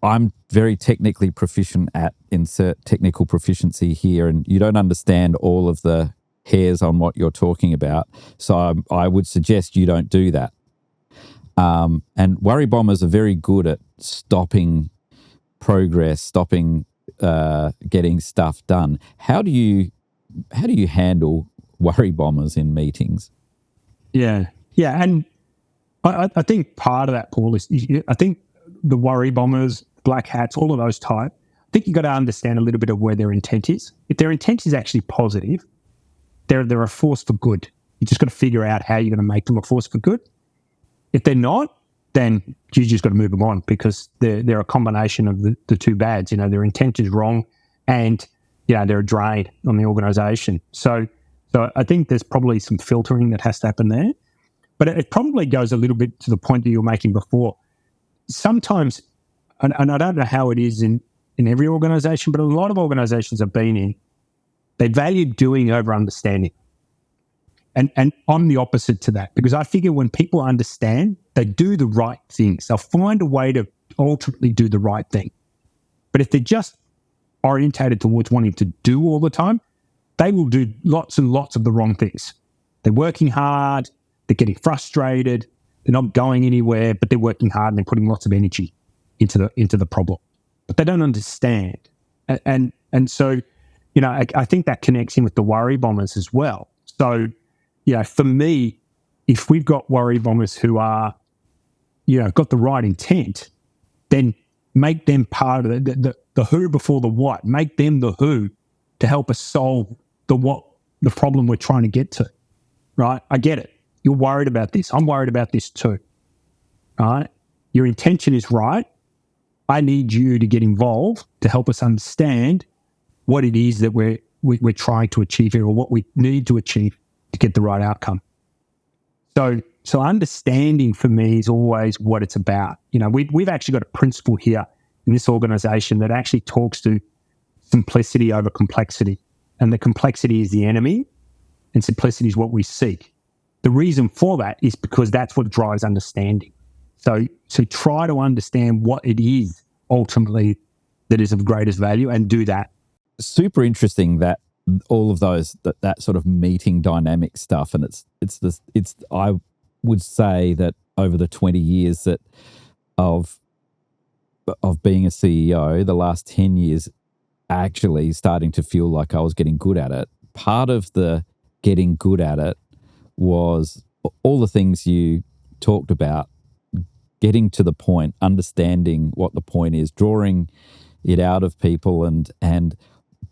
S2: I'm very technically proficient at insert technical proficiency here, and you don't understand all of the hairs on what you're talking about. So I would suggest you don't do that. And worry bombers are very good at stopping progress, stopping getting stuff done. How do you handle worry bombers in meetings?
S1: Yeah, and I think part of that, Paul, is I think the worry bombers, black hats, all of those type, I think you've got to understand a little bit of where their intent is. If their intent is actually positive, they're a force for good. You just got to figure out how you're going to make them a force for good. If they're not, then you just got to move them on, because they're a combination of the two bads. Their intent is wrong, and they're a drain on the organisation. So I think there's probably some filtering that has to happen there. But it probably goes a little bit to the point that you were making before. Sometimes, and I don't know how it is in every organisation, but a lot of organisations I've been in, they value doing over understanding. And I'm the opposite to that, because I figure when people understand, they do the right things. They'll find a way to ultimately do the right thing. But if they're just orientated towards wanting to do all the time, they will do lots and lots of the wrong things. They're working hard, they're getting frustrated, they're not going anywhere, but they're working hard and they're putting lots of energy into the problem. But they don't understand. And so, I think that connects in with the worry bombers as well. So, for me, if we've got worry bombers who are, got the right intent, then make them part of the who before the what. Make them the who to help us solve the problem we're trying to get to, right? I get it. You're worried about this. I'm worried about this too, right? Your intention is right. I need you to get involved to help us understand what it is that we're trying to achieve here, or what we need to achieve to get the right outcome. So understanding for me is always what it's about. We've actually got a principle here in this organisation that actually talks to simplicity over complexity, and the complexity is the enemy, and simplicity is what we seek. The reason for that is because that's what drives understanding. So try to understand what it is ultimately that is of greatest value, and do that.
S2: Super interesting that all of those that sort of meeting dynamic stuff, and it's I would say that over the 20 years that of being a CEO, the last 10 years actually starting to feel like I was getting good at it. Part of the getting good at it was all the things you talked about, getting to the point, understanding what the point is, drawing it out of people,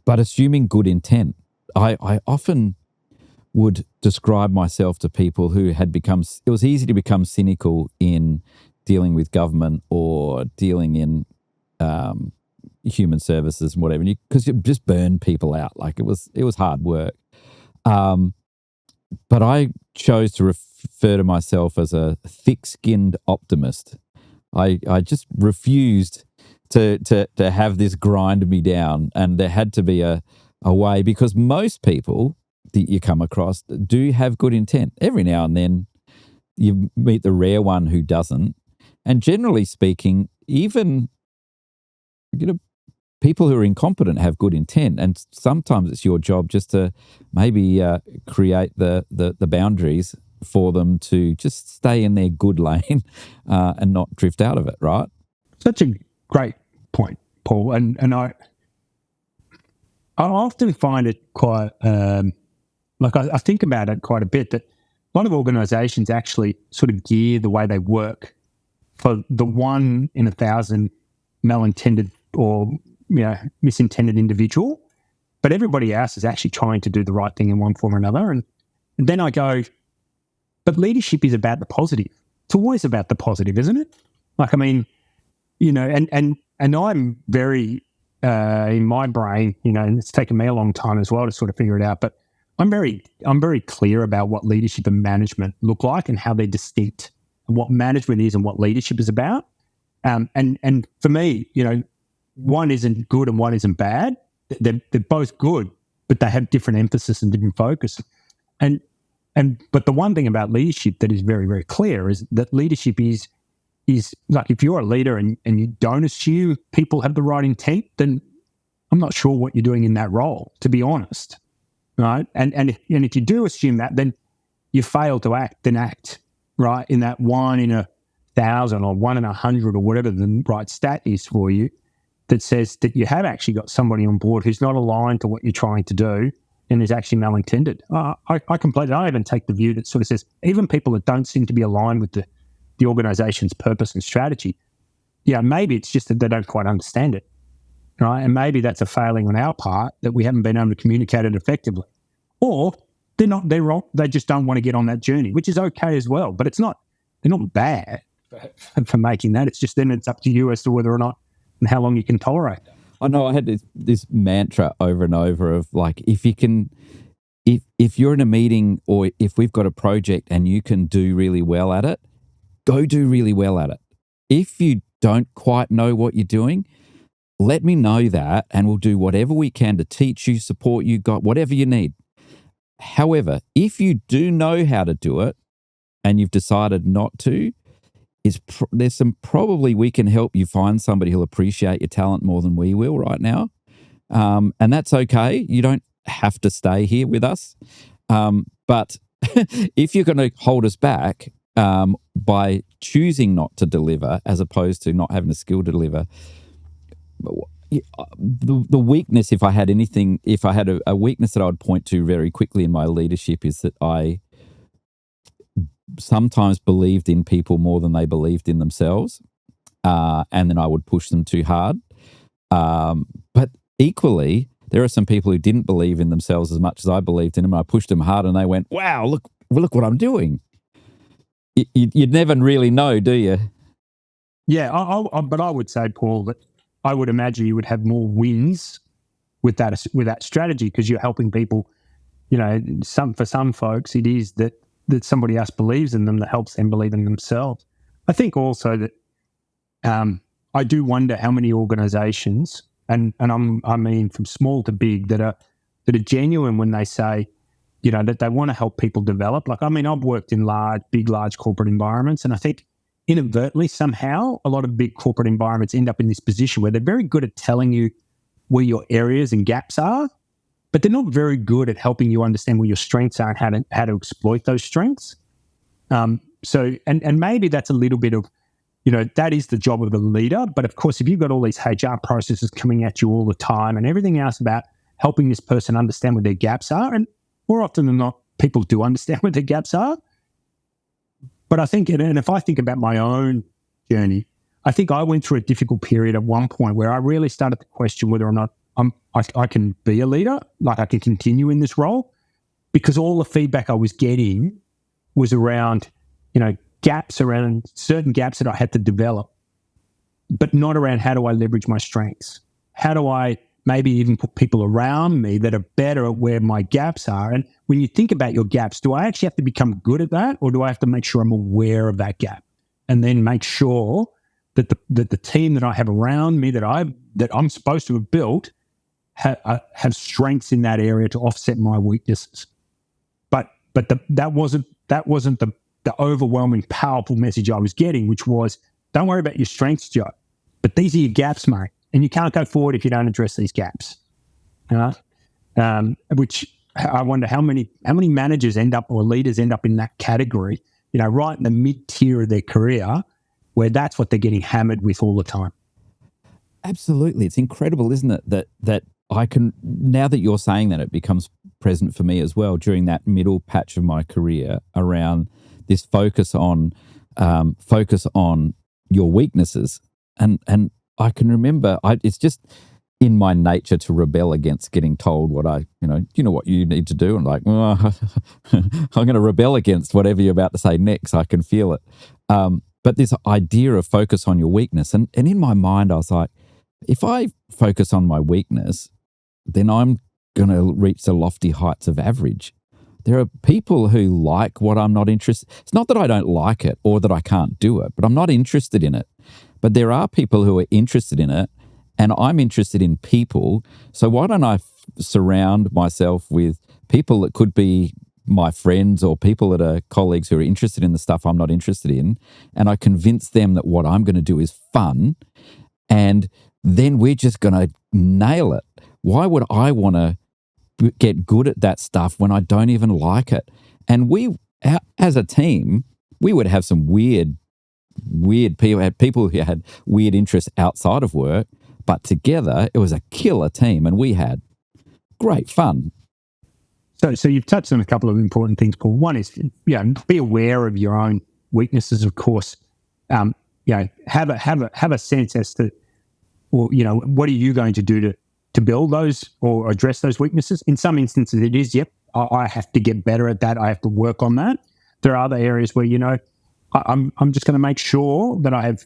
S2: but assuming good intent. I often would describe myself to people who had become, it was easy to become cynical in dealing with government or dealing in human services and whatever, because you just burn people out. Like it was hard work. But I chose to refer to myself as a thick-skinned optimist. I just refused to have this grind me down, and there had to be a way, because most people that you come across do have good intent. Every now and then you meet the rare one who doesn't. And generally speaking, even people who are incompetent have good intent, and sometimes it's your job just to maybe create the boundaries for them to just stay in their good lane and not drift out of it, right?
S1: Such a great point, Paul. And I often find it quite, I think about it quite a bit, that a lot of organisations actually sort of gear the way they work for the 1 in 1,000 malintended or misintended individual, but everybody else is actually trying to do the right thing in one form or another. And then I go, but leadership is about the positive. It's always about the positive, isn't it? And I'm very in my brain, and it's taken me a long time as well to sort of figure it out, but I'm very clear about what leadership and management look like and how they're distinct, and what management is and what leadership is about. And for me, one isn't good and one isn't bad. They're both good, but they have different emphasis and different focus. And but the one thing about leadership that is very, very clear is that leadership is like, if you're a leader and you don't assume people have the right intent, then I'm not sure what you're doing in that role, to be honest, right? And if you do assume that, then you fail to act, right? In that 1 in 1,000 or 1 in 100 or whatever the right stat is for you, that says that you have actually got somebody on board who's not aligned to what you're trying to do and is actually malintended. I even take the view that sort of says even people that don't seem to be aligned with the organization's purpose and strategy, maybe it's just that they don't quite understand it, right? And maybe that's a failing on our part, that we haven't been able to communicate it effectively. Or they're wrong. They just don't want to get on that journey, which is okay as well. But they're not bad for making that. It's just then it's up to you as to whether or not and how long you can tolerate that.
S2: I know I had this mantra over and over of like, if you're in a meeting or if we've got a project and you can do really well at it, go do really well at it. If you don't quite know what you're doing, let me know that and we'll do whatever we can to teach you, support you, got whatever you need. However, if you do know how to do it and you've decided not to, there's some probably we can help you find somebody who'll appreciate your talent more than we will right now. And that's okay. You don't have to stay here with us. But if you're going to hold us back by choosing not to deliver as opposed to not having a skill to deliver, the weakness, if I had a weakness that I would point to very quickly in my leadership, is that I sometimes believed in people more than they believed in themselves, and then I would push them too hard. But equally, there are some people who didn't believe in themselves as much as I believed in them. I pushed them hard, and they went, "Wow, look what I'm doing." You'd never really know, do you?
S1: Yeah, but I would say, Paul, that I would imagine you would have more wins with that strategy, because you're helping people. For some folks, it is that somebody else believes in them that helps them believe in themselves. I think also that I do wonder how many organisations, and I mean from small to big, that are genuine when they say, that they want to help people develop. Like, I've worked in large corporate environments, and I think inadvertently somehow a lot of big corporate environments end up in this position where they're very good at telling you where your areas and gaps are, but they're not very good at helping you understand where your strengths are and how to exploit those strengths. So maybe that's a little bit of, that is the job of the leader. But of course, if you've got all these HR processes coming at you all the time and everything else about helping this person understand where their gaps are, and more often than not, people do understand where their gaps are. But I think, and if I think about my own journey, I think I went through a difficult period at one point where I really started to question whether or not I can be a leader, like I can continue in this role, because all the feedback I was getting was around, around certain gaps that I had to develop, but not around how do I leverage my strengths? How do I maybe even put people around me that are better at where my gaps are? And when you think about your gaps, do I actually have to become good at that, or do I have to make sure I'm aware of that gap and then make sure that the team that I have around me that I'm supposed to have built have strengths in that area to offset my weaknesses? But that wasn't the overwhelming, powerful message I was getting, which was, don't worry about your strengths, Joe, but these are your gaps, mate, and you can't go forward if you don't address these gaps. Which I wonder how many managers end up, or leaders end up in that category, right in the mid-tier of their career, where that's what they're getting hammered with all the time.
S2: Absolutely. It's incredible, isn't it, that I can, now that you're saying that, it becomes present for me as well during that middle patch of my career around this focus on your weaknesses. And I can remember, it's just in my nature to rebel against getting told what what you need to do. And like, well, I'm going to rebel against whatever you're about to say next. I can feel it. But this idea of focus on your weakness. And in my mind, I was like, if I focus on my weakness, then I'm going to reach the lofty heights of average. There are people who like what I'm not interested. It's not that I don't like it or that I can't do it, but I'm not interested in it. But there are people who are interested in it, and I'm interested in people. So why don't I surround myself with people that could be my friends or people that are colleagues who are interested in the stuff I'm not interested in, and I convince them that what I'm going to do is fun, and then we're just going to nail it. Why would I want to get good at that stuff when I don't even like it? And we, as a team, we would have some weird people who had weird interests outside of work, but together it was a killer team and we had great fun.
S1: So you've touched on a couple of important things, Paul. One is, be aware of your own weaknesses, of course. Have a sense as to, what are you going to do to build those or address those weaknesses? In some instances, it is, I have to get better at that. I have to work on that. There are other areas where, I'm just going to make sure that I have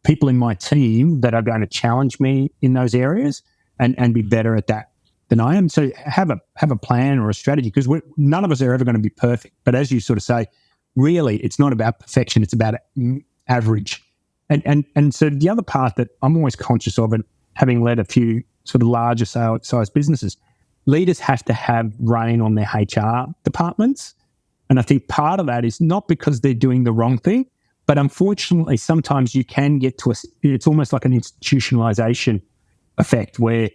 S1: people in my team that are going to challenge me in those areas and be better at that than I am. So have a plan or a strategy, because none of us are ever going to be perfect. But as you sort of say, really, it's not about perfection. It's about average. And so the other part that I'm always conscious of, and having led a few sort of larger size businesses, leaders have to have rein on their HR departments. And I think part of that is not because they're doing the wrong thing, but unfortunately, sometimes you can get to it's almost like an institutionalization effect where,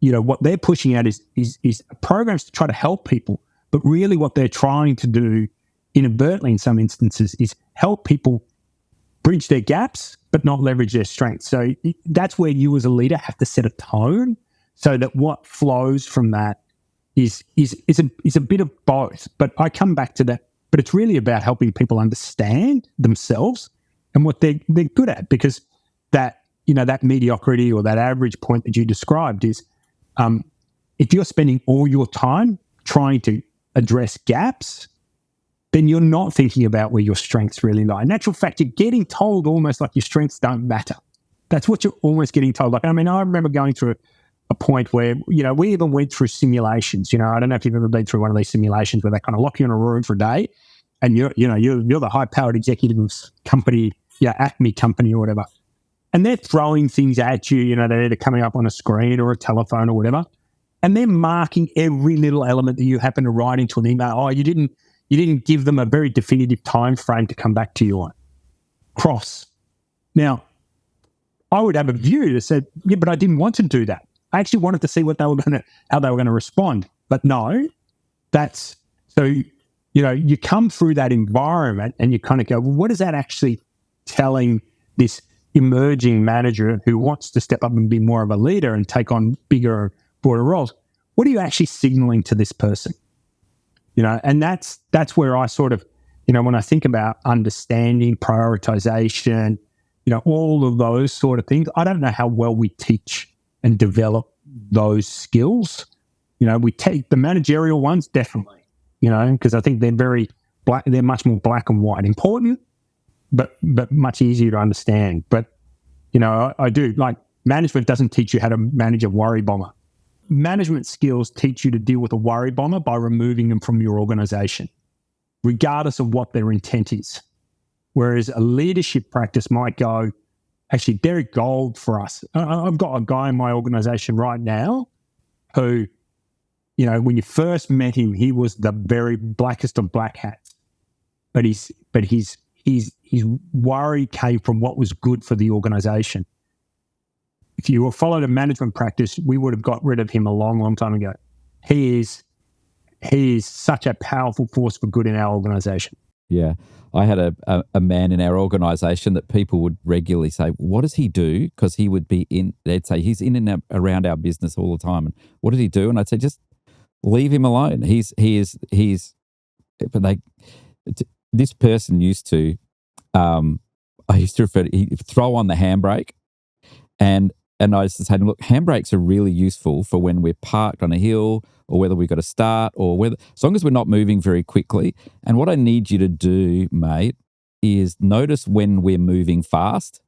S1: what they're pushing at is programs to try to help people. But really what they're trying to do, inadvertently in some instances, is help people bridge their gaps, but not leverage their strengths. So that's where you as a leader have to set a tone so that what flows from that is a bit of both. But I come back to that. But it's really about helping people understand themselves and what they're good at, because that mediocrity or that average point that you described is, if you're spending all your time trying to address gaps, then you're not thinking about where your strengths really lie. In actual fact, you're getting told almost like your strengths don't matter. That's what you're almost getting told. I remember going through a point where, we even went through simulations. I don't know if you've ever been through one of these simulations where they kind of lock you in a room for a day and you're the high-powered executive of company, Acme company or whatever. And they're throwing things at you, they're either coming up on a screen or a telephone or whatever. And they're marking every little element that you happen to write into an email. Oh, you didn't give them a very definitive time frame to come back to you on. Cross. Now, I would have a view that said, but I didn't want to do that. I actually wanted to see how they were going to respond. But no, that's so, you come through that environment and you kind of go, well, what is that actually telling this emerging manager who wants to step up and be more of a leader and take on bigger, broader roles? What are you actually signaling to this person? And that's where I sort of, when I think about understanding, prioritization, all of those sort of things, I don't know how well we teach and develop those skills. We take the managerial ones, definitely, because I think they're very black, they're much more black and white, important, but much easier to understand. But, I do, like, management doesn't teach you how to manage a worry bomber. Management skills teach you to deal with a worry bomber by removing them from your organization, regardless of what their intent is. Whereas a leadership practice might go, actually, they're gold for us. I've got a guy in my organization right now who, when you first met him, he was the very blackest of black hats. But his worry came from what was good for the organization. If you followed a management practice, we would have got rid of him a long, long time ago. He is such a powerful force for good in our organization.
S2: Yeah. I had a man in our organisation that people would regularly say, what does he do? Because he would be they'd say, he's in and around our business all the time. And what does he do? And I'd say, just leave him alone. This person used to, I used to refer to, he'd throw on the handbrake. And I used to say to him, look, handbrakes are really useful for when we're parked on a hill or whether we've got to start or whether, as long as we're not moving very quickly. And what I need you to do, mate, is notice when we're moving fast.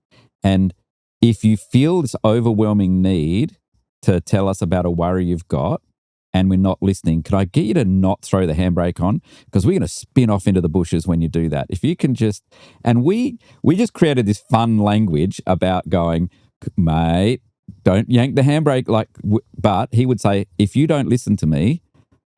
S2: And if you feel this overwhelming need to tell us about a worry you've got and we're not listening, can I get you to not throw the handbrake on? Because we're going to spin off into the bushes when you do that. If you can just, and we just created this fun language about going, mate, don't yank the handbrake. But he would say, if you don't listen to me,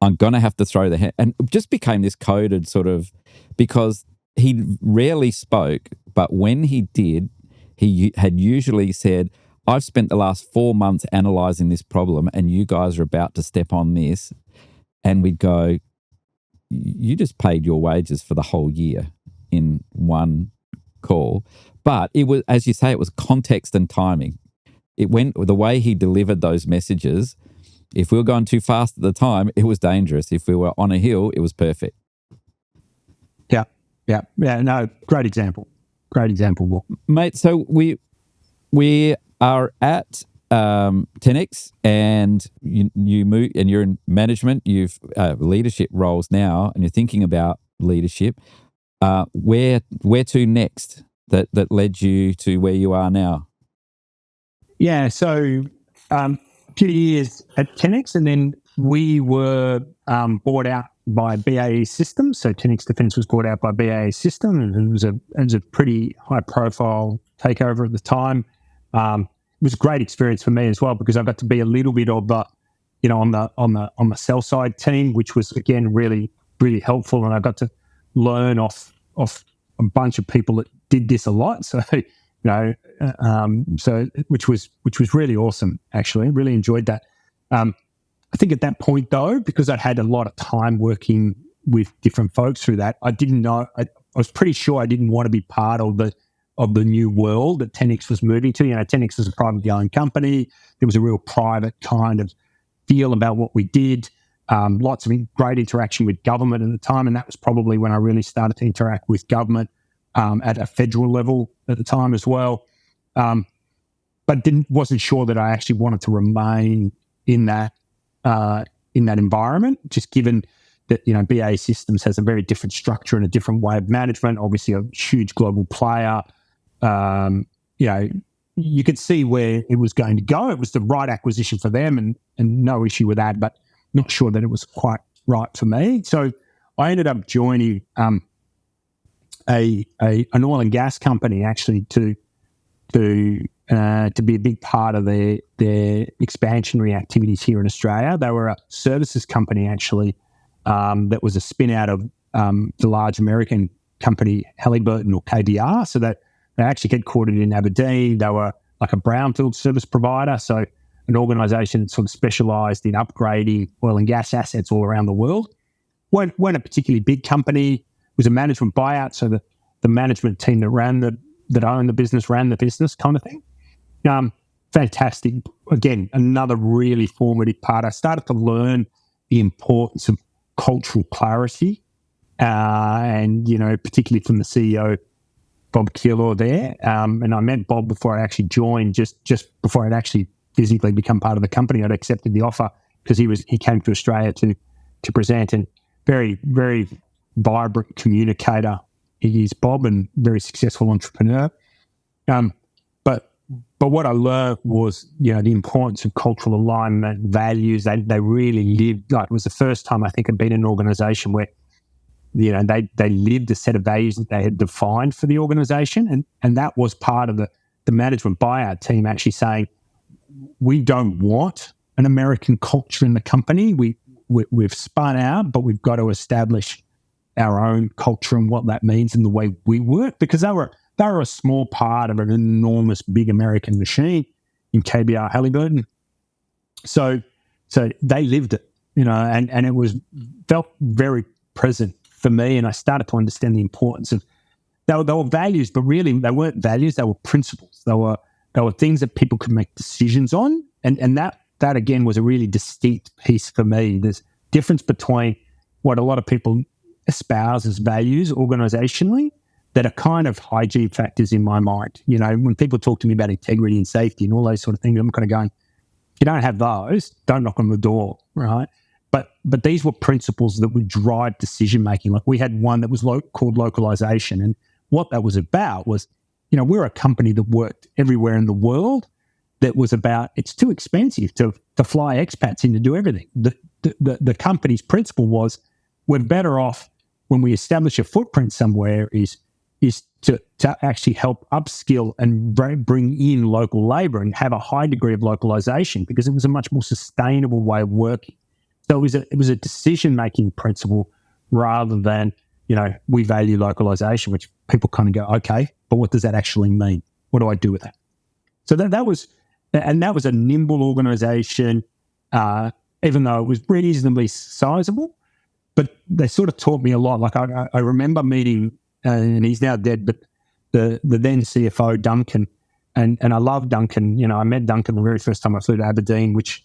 S2: I'm going to have to throw the hand. And it just became this coded sort of, because he rarely spoke, but when he did, he had usually said, I've spent the last 4 months analysing this problem and you guys are about to step on this. And we'd go, you just paid your wages for the whole year in one call. But it was, as you say, it was context and timing. It went the way he delivered those messages. If we were going too fast at the time, it was dangerous. If we were on a hill, it was perfect.
S1: Yeah. No, great example. Will.
S2: Mate, so we are at 10X, and you move, and you're in management. You've leadership roles now, and you're thinking about leadership. Where to next? That led you to where you are now.
S1: Yeah, so a few years at 10X, and then we were bought out by BAE Systems. So 10X Defence was bought out by BAE Systems, and it was a pretty high-profile takeover at the time. It was a great experience for me as well, because I got to be a little bit of the, on the sell side team, which was again really, really helpful, and I got to learn off a bunch of people that did this a lot. So so which was really awesome. Actually, really enjoyed that. I think at that point, though, because I'd had a lot of time working with different folks through that, I didn't know. I was pretty sure I didn't want to be part of the new world that 10X was moving to. 10X was a privately owned company. There was a real private kind of feel about what we did. Lots of great interaction with government at the time, and that was probably when I really started to interact with government at a federal level at the time as well. But wasn't sure that I actually wanted to remain in that environment, just given that BAE Systems has a very different structure and a different way of management. Obviously, a huge global player. You could see where it was going to go. It was the right acquisition for them, and no issue with that. But not sure that it was quite right for me. So I ended up joining an oil and gas company, actually, to be a big part of their expansionary activities here in Australia. They were a services company, actually, that was a spin out of the large American company Halliburton, or KBR. So that they actually headquartered in Aberdeen. They were like a brownfield service provider, so an organisation that sort of specialised in upgrading oil and gas assets all around the world. Weren't a particularly big company. It was a management buyout, so the management team that owned the business ran the business, kind of thing. Fantastic. Again, another really formative part. I started to learn the importance of cultural clarity, and particularly from the CEO, Bob Keeler there. And I met Bob before I actually joined, just before I'd actually physically become part of the company. I'd accepted the offer because he came to Australia to present, and very, very vibrant communicator. He is, Bob, and very successful entrepreneur. But what I learned was, the importance of cultural alignment, values. They really lived. Like, it was the first time I think I'd been in an organisation where, they lived a set of values that they had defined for the organisation, and that was part of the management buyout team actually saying, we don't want an American culture in the company. We've spun out, but we've got to establish our own culture and what that means in the way we work, because they were a small part of an enormous big American machine in KBR Halliburton. So they lived it, and it felt very present for me, and I started to understand the importance of they were values, but really they weren't values, they were principles. They were things that people could make decisions on, and that again was a really distinct piece for me. There's difference between what a lot of people espouse as values organisationally that are kind of hygiene factors in my mind. When people talk to me about integrity and safety and all those sort of things, I'm kind of going, if you don't have those, don't knock on the door, right? But these were principles that would drive decision making. Like, we had one that was called localization, and what that was about was, we're a company that worked everywhere in the world. That was about, it's too expensive to fly expats in to do everything. The company's principle was, we're better off when we establish a footprint somewhere is to actually help upskill and bring in local labour and have a high degree of localization, because it was a much more sustainable way of working. So it was a decision-making principle rather than, we value localization, which people kind of go, okay, but what does that actually mean? What do I do with that? So that was a nimble organization, even though it was reasonably sizable, but they sort of taught me a lot. Like I remember meeting, and he's now dead, but the then CFO, Duncan, and I love Duncan. I met Duncan the very first time I flew to Aberdeen, which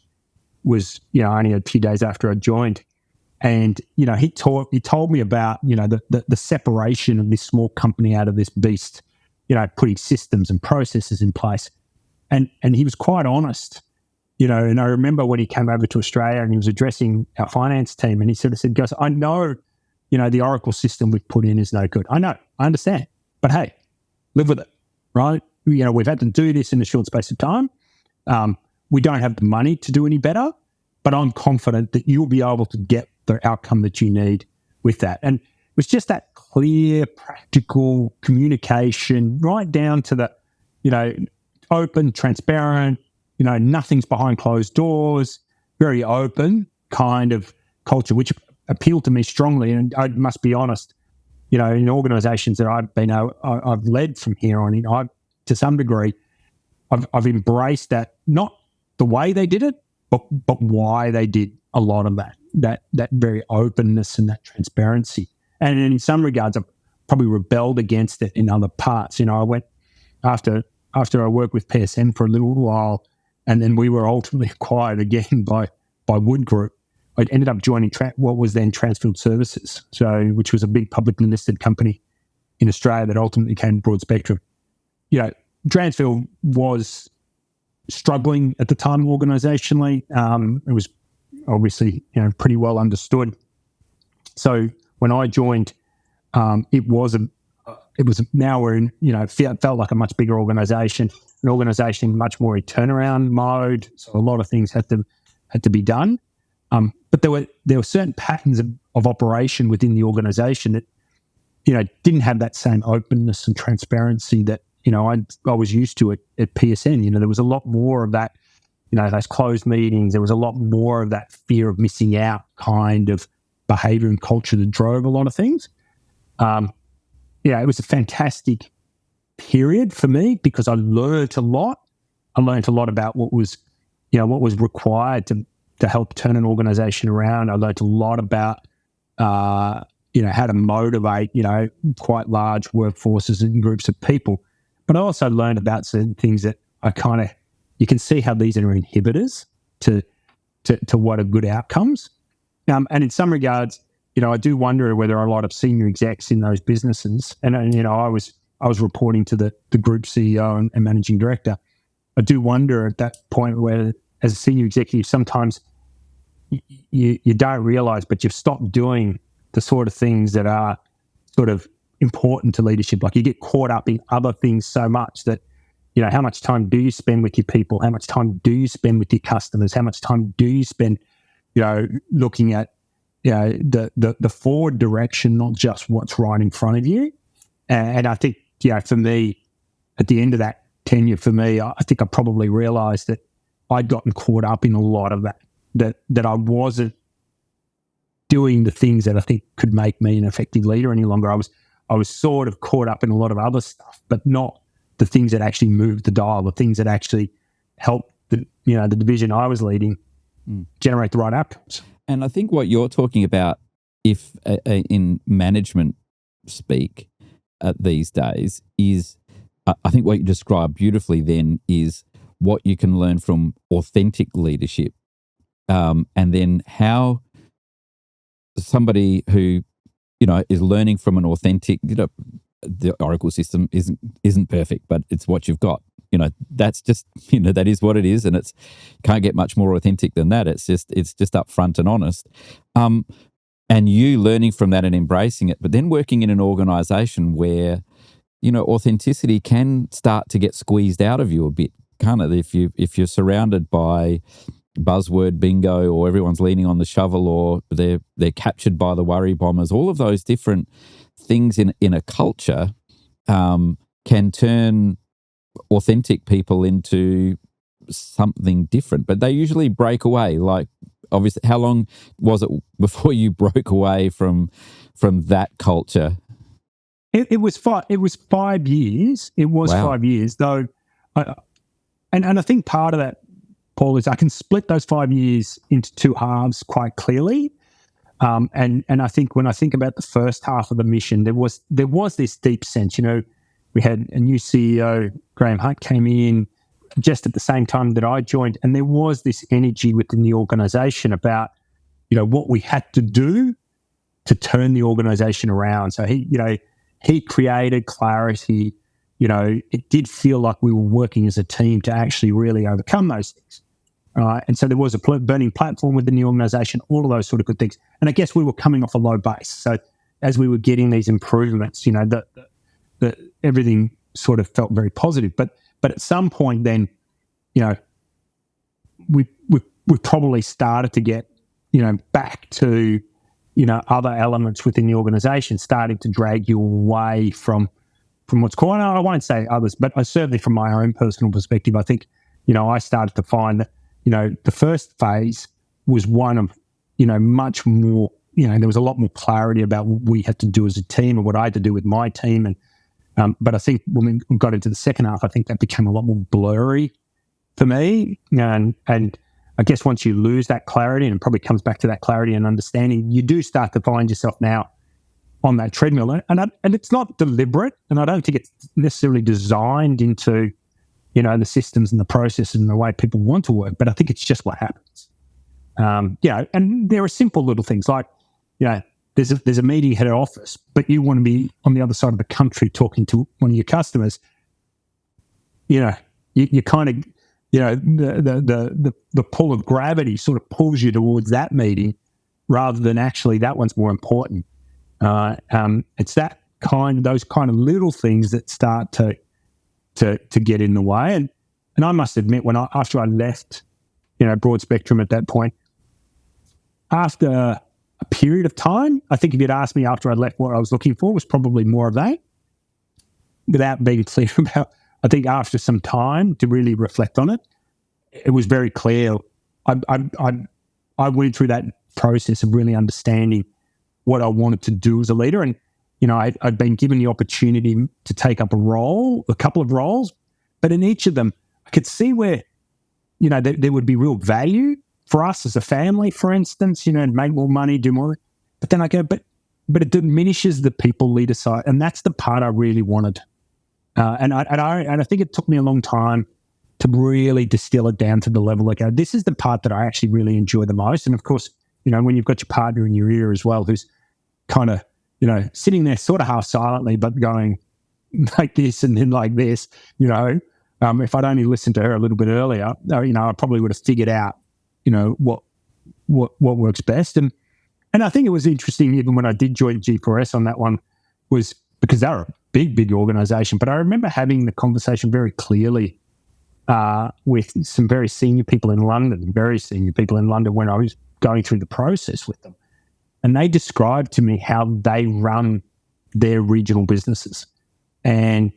S1: was, only a few days after I joined. And, he told me about, the separation of this small company out of this beast, putting systems and processes in place. And he was quite honest, and I remember when he came over to Australia and he was addressing our finance team, and he sort of said, guys, I know, the Oracle system we've put in is no good. I know, I understand, but hey, live with it, right? We've had to do this in a short space of time. We don't have the money to do any better, but I'm confident that you'll be able to get the outcome that you need with that. And it was just that clear, practical communication, right down to the, open, transparent, nothing's behind closed doors, very open kind of culture, which appealed to me strongly. And I must be honest, in organisations that I've led from here on, to some degree, I've embraced that, not the way they did it, but why they did a lot of that very openness and that transparency. And in some regards, I've probably rebelled against it in other parts. I went after I worked with PSM for a little while, and then we were ultimately acquired again by Wood Group. I ended up joining what was then Transfield Services, which was a big publicly listed company in Australia that ultimately became Broadspectrum. Transfield was struggling at the time organisationally. It was obviously pretty well understood. So when I joined, it was now we're in felt like a much bigger organisation, an organisation much more in turnaround mode. So a lot of things had to be done, but there were certain patterns of operation within the organisation that didn't have that same openness and transparency that I was used to at PSN. There was a lot more of that, those closed meetings. There was a lot more of that fear of missing out kind of behaviour and culture that drove a lot of things. It was a fantastic period for me because I learned a lot. I learned a lot about what was required to help turn an organisation around. I learned a lot about how to motivate quite large workforces and groups of people. But I also learned about certain things that you can see how these are inhibitors to what are good outcomes. And in some regards, I do wonder whether a lot of senior execs in those businesses, and I was reporting to the group CEO and managing director. I do wonder at that point where, as a senior executive, sometimes you don't realise, but you've stopped doing the sort of things that are sort of important to leadership. Like you get caught up in other things so much that, how much time do you spend with your people? How much time do you spend with your customers? How much time do you spend, looking at, the forward direction, not just what's right in front of you? And I think, for me, at the end of that tenure, I think I probably realised that I'd gotten caught up in a lot of that I wasn't doing the things that I think could make me an effective leader any longer. I was sort of caught up in a lot of other stuff, but not the things that actually moved the dial, the things that actually helped the division I was leading generate the right outcomes.
S2: And I think what you're talking about, if in management speak these days, is I think what you described beautifully then is what you can learn from authentic leadership, and then how somebody who is learning from an authentic, the Oracle system isn't perfect, but it's what you've got. That's just, that is what it is, and it's can't get much more authentic than that. It's just upfront and honest. And you learning from that and embracing it, but then working in an organization where, authenticity can start to get squeezed out of you a bit, can't it? If you're surrounded by buzzword bingo, or everyone's leaning on the shovel, or they're captured by the worry bombers, all of those different things in a culture can turn authentic people into something different, but they usually break away. Like, obviously, how long was it before you broke away from that culture?
S1: It was 5 years. It was
S2: Wow.
S1: 5 years, though. And I think part of that, Paul, is I can split those 5 years into two halves quite clearly. And I think when I think about the first half of the mission, there was this deep sense. We had a new CEO, Graham Hunt, came in just at the same time that I joined, and there was this energy within the organisation about what we had to do to turn the organisation around. So he created clarity. It did feel like we were working as a team to actually really overcome those things. And so there was a burning platform within the organisation, all of those sort of good things. And I guess we were coming off a low base. So as we were getting these improvements, that everything sort of felt very positive. But at some point then, we probably started to get, back to, other elements within the organisation starting to drag you away from what's called, I won't say others, but certainly from my own personal perspective, I think, I started to find that, the first phase was one of, much more, there was a lot more clarity about what we had to do as a team and what I had to do with my team. And but I think when we got into the second half, I think that became a lot more blurry for me. And I guess once you lose that clarity, and it probably comes back to that clarity and understanding, you do start to find yourself now on that treadmill. And it's not deliberate, and I don't think it's necessarily designed into the systems and the processes and the way people want to work, but I think it's just what happens. And there are simple little things like, there's a meeting head office, but you want to be on the other side of the country talking to one of your customers. You kind of, the pull of gravity sort of pulls you towards that meeting rather than actually that one's more important. It's those kind of little things that start to get in the way. And I must admit, after I left, Broadspectrum at that point, after a period of time, I think if you'd asked me after I left what I was looking for was probably more of that, without being clear about, I think after some time to really reflect on it, it was very clear. I went through that process of really understanding what I wanted to do as a leader. And, I'd been given the opportunity to take up a couple of roles, but in each of them, I could see where, there would be real value for us as a family, for instance, and make more money, do more. But then I go, but it diminishes the people leader side. And that's the part I really wanted. And I think it took me a long time to really distill it down to the level like, this is the part that I actually really enjoy the most. And of course, when you've got your partner in your ear as well, who's kind of, sitting there sort of half silently, but going like this and then like this, if I'd only listened to her a little bit earlier, I probably would have figured out, what works best. And I think it was interesting, even when I did join G4S on that one, was because they're a big organization. But I remember having the conversation very clearly with some very senior people in London when I was going through the process with them. And they described to me how they run their regional businesses. And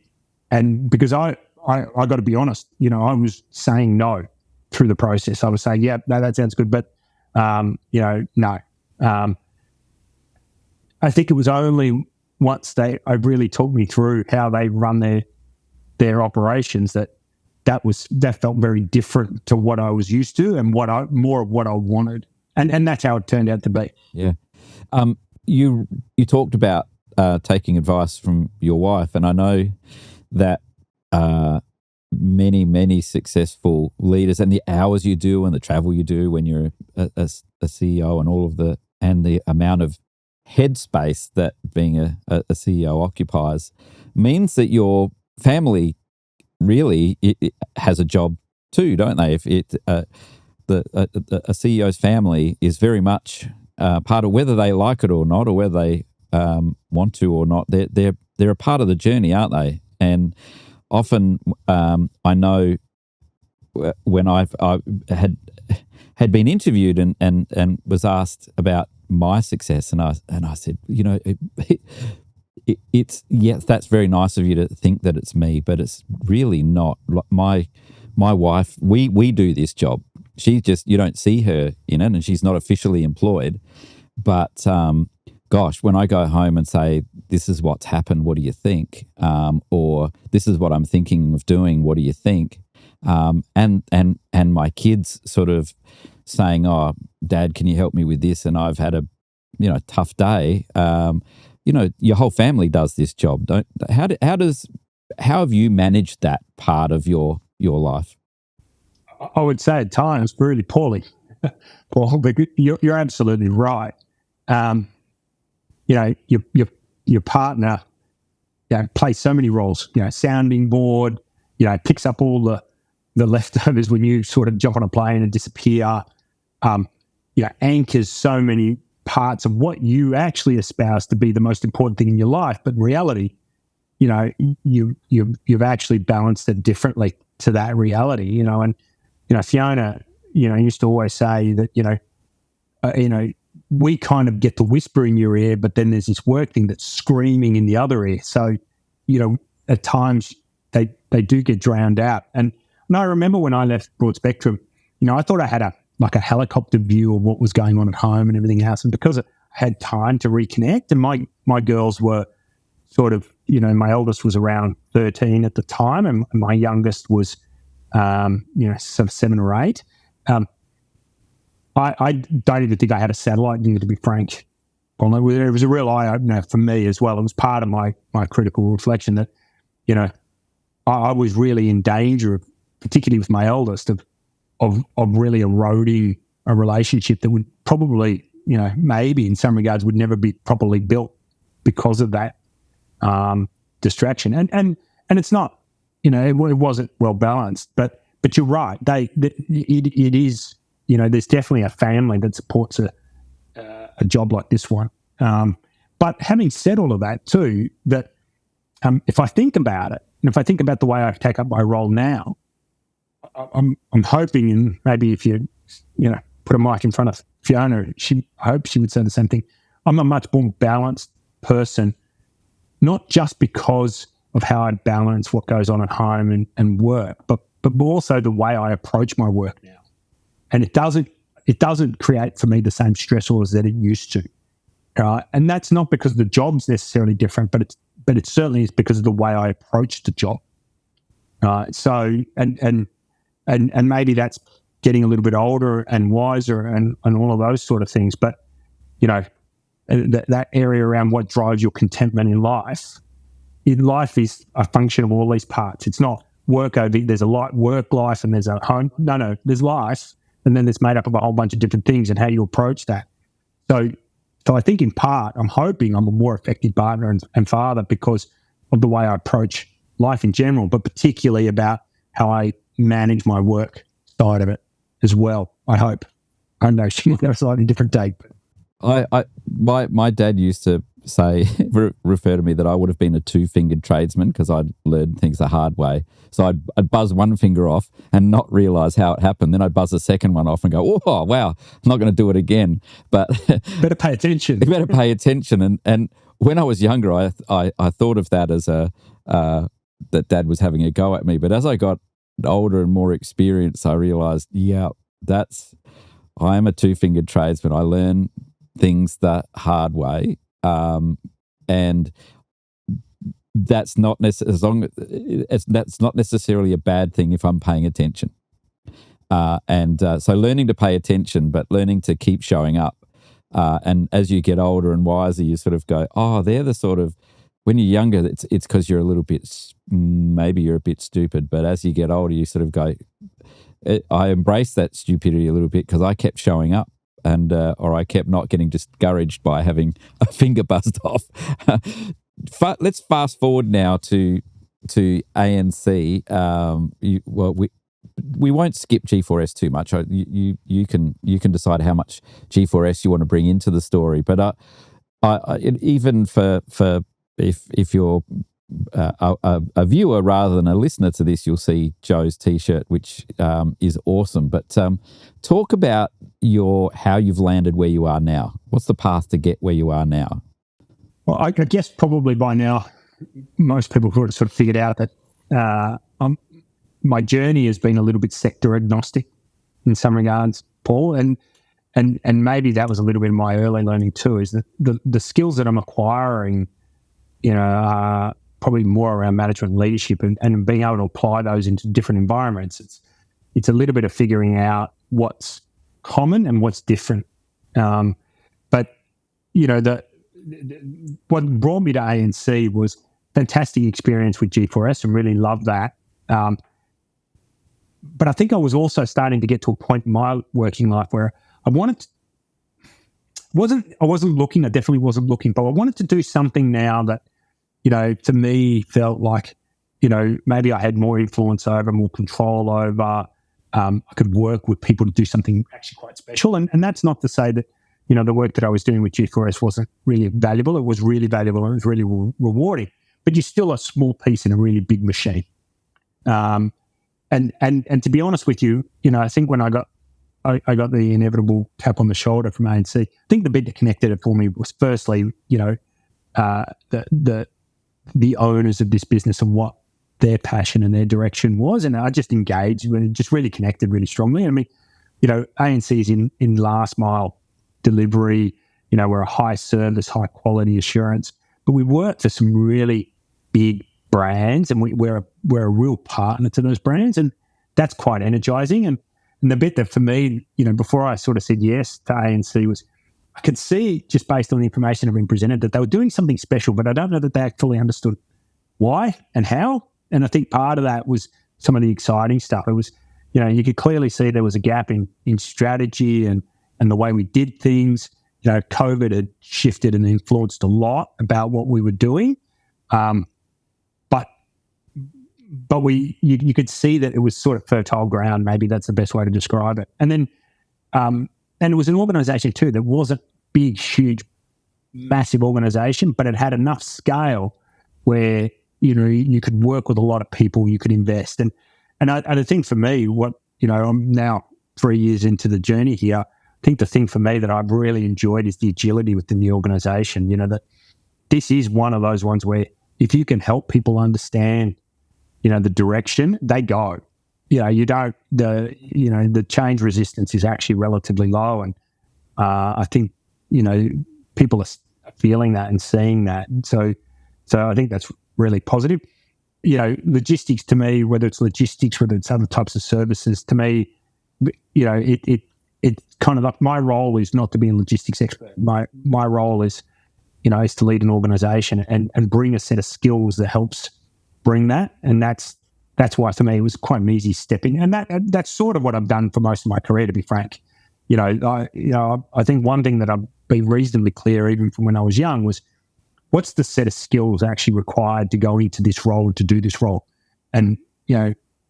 S1: because I got to be honest, I was saying no through the process. I was saying, yeah, no, that sounds good, but, no. I think it was only once they really talked me through how they run their operations that felt very different to what I was used to and more of what I wanted. And that's how it turned out to be.
S2: Yeah. You talked about taking advice from your wife, and I know that many successful leaders, and the hours you do and the travel you do when you're a CEO, and the amount of headspace that being a CEO occupies, means that your family really it has a job too, don't they? If a CEO's family is very much part of, whether they like it or not, or whether they want to or not, they're a part of the journey, aren't they? And often I know when I had been interviewed and was asked about my success, and I said, it's yes, that's very nice of you to think that it's me, but it's really not. My my wife, we do this job. She's just, you don't see her in it, and she's not officially employed. But gosh, when I go home and say, this is what's happened, what do you think? Or this is what I'm thinking of doing, what do you think? And my kids sort of saying, oh, Dad, can you help me with this? And I've had a tough day. Your whole family does this job. How have you managed that part of your life?
S1: I would say at times really poorly, Paul. But you're absolutely right. Your partner plays so many roles. Sounding board. Picks up all the leftovers when you sort of jump on a plane and disappear. Anchors so many parts of what you actually espouse to be the most important thing in your life, but in reality, you've actually balanced it differently to that reality. And Fiona, used to always say that we kind of get to whisper in your ear, but then there's this work thing that's screaming in the other ear. So at times they do get drowned out. And I remember when I left Broadspectrum, I thought I had a helicopter view of what was going on at home and everything else. And because I had time to reconnect, and my girls were sort of, my eldest was around 13 at the time, and my youngest was, sort of 7 or 8. I don't even think I had a satellite view, to be frank. Well, it was a real eye-opener for me as well. It was part of my critical reflection that, I was really in danger of, particularly with my eldest, of really eroding a relationship that would probably, maybe in some regards would never be properly built because of that distraction. And it's not, it wasn't well balanced. But you're right. It is, there's definitely a family that supports a job like this one. But having said all of that too, that if I think about it, and if I think about the way I take up my role now, I'm hoping, and maybe if you put a mic in front of Fiona, I hope she would say the same thing. I'm a much more balanced person, not just because of how I balance what goes on at home and work, but also the way I approach my work now. And it doesn't create for me the same stressors that it used to. And that's not because the job's necessarily different, but it certainly is because of the way I approach the job. So and maybe that's getting a little bit older and wiser and all of those sort of things. But, that area around what drives your contentment in life is a function of all these parts. It's not work over, there's a work life and there's a home. No, there's life, and then it's made up of a whole bunch of different things and how you approach that. So I think in part, I'm hoping I'm a more effective partner and father because of the way I approach life in general, but particularly about how I manage my work side of it as well, I hope. I know she might have a slightly different take. But
S2: my dad used to say, refer to me that I would have been a two-fingered tradesman because I'd learned things the hard way. So I'd buzz one finger off and not realise how it happened. Then I'd buzz the second one off and go, oh, wow, I'm not going to do it again. But
S1: better pay attention.
S2: Better pay attention. And when I was younger, I thought of that as that Dad was having a go at me. But as I got older and more experienced, I realised, I am a two-fingered tradesman. I learn things the hard way. And that's not necessarily a bad thing if I'm paying attention. So learning to pay attention, but learning to keep showing up. And as you get older and wiser, you sort of go, oh, they're the sort of, when you're younger, it's because you're a little bit, maybe you're a bit stupid. But as you get older, you sort of go, I embrace that stupidity a little bit because I kept showing up. Or I kept not getting discouraged by having a finger buzzed off. Let's fast forward now to ANC. We won't skip G4S too much. You can decide how much G4S you want to bring into the story. But even for if you're a viewer rather than a listener to this, you'll see Joe's T-shirt, which is awesome. But talk about how you've landed where you are now. What's the path to get where you are now?
S1: Well, I guess probably by now most people have sort of figured out that my journey has been a little bit sector agnostic in some regards, Paul, and maybe that was a little bit of my early learning too. Is that the skills that I'm acquiring, are probably more around management and leadership, and being able to apply those into different environments. It's a little bit of figuring out what's common and what's different. But what brought me to ANC was fantastic experience with G4S, and really loved that. But I think I was also starting to get to a point in my working life where I wasn't looking, I definitely wasn't looking, but I wanted to do something now that, to me felt like, maybe I had more influence over, more control over. I could work with people to do something actually quite special. And that's not to say that, the work that I was doing with G4S wasn't really valuable. It was really valuable and it was really rewarding. But you're still a small piece in a really big machine. And to be honest with you, I think when I got the inevitable tap on the shoulder from ANC, I think the bit that connected it for me was firstly, the owners of this business and what their passion and their direction was. And I just engaged and it just really connected really strongly. I mean, ANC is in last mile delivery, we're a high service, high quality assurance, but we work for some really big brands and we're a real partner to those brands. And that's quite energizing. And the bit that for me, before I sort of said yes to ANC was I could see just based on the information that had been presented that they were doing something special, but I don't know that they fully understood why and how. And I think part of that was some of the exciting stuff. It was, you could clearly see there was a gap in strategy and the way we did things. COVID had shifted and influenced a lot about what we were doing. But you could see that it was sort of fertile ground. Maybe that's the best way to describe it. And then, and it was an organisation too that wasn't big, huge, massive organisation, but it had enough scale where you could work with a lot of people, you could invest. And I think for me, I'm now 3 years into the journey here. I think the thing for me that I've really enjoyed is the agility within the organisation. That this is one of those ones where if you can help people understand, the direction, they go. The change resistance is actually relatively low. And I think, people are feeling that and seeing that. And so I think that's really positive. Logistics to me, whether it's logistics, whether it's other types of services, to me, it's kind of like my role is not to be a logistics expert. My role is to lead an organisation and bring a set of skills that helps bring that. And that's why for me it was quite an easy step in. And that's sort of what I've done for most of my career, to be frank. I think one thing that I've been reasonably clear even from when I was young was what's the set of skills actually required to go into this role and to do this role. And,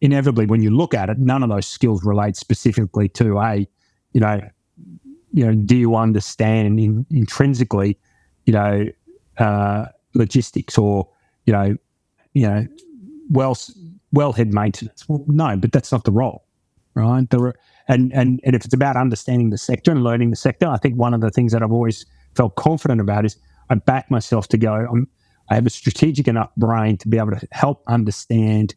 S1: inevitably when you look at it, none of those skills relate specifically to do you understand intrinsically, logistics or, wellhead maintenance. Well, no, but that's not the role, right? And if it's about understanding the sector and learning the sector, I think one of the things that I've always felt confident about is I back myself to go, I have a strategic enough brain to be able to help understand,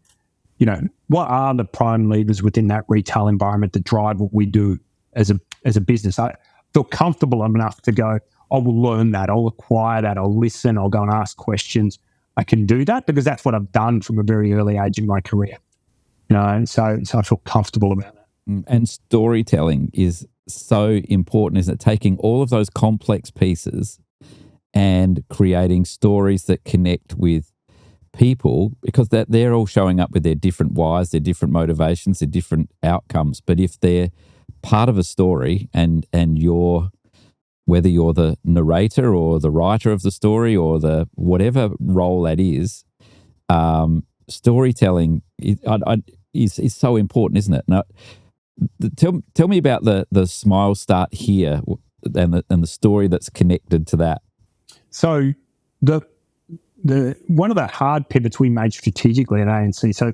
S1: what are the prime levers within that retail environment that drive what we do as a business. I feel comfortable enough to go, I will learn that, I'll acquire that, I'll listen, I'll go and ask questions. I can do that because that's what I've done from a very early age in my career. And so I feel comfortable about that.
S2: And storytelling is so important, isn't it? Taking all of those complex pieces and creating stories that connect with people, because they're all showing up with their different whys, their different motivations, their different outcomes. But if they're part of a story and whether you're the narrator or the writer of the story or the whatever role that is, storytelling is so important, isn't it? Now, tell me about the Smile Start Here and the story that's connected to that.
S1: So the one of the hard pivots we made strategically at ANC.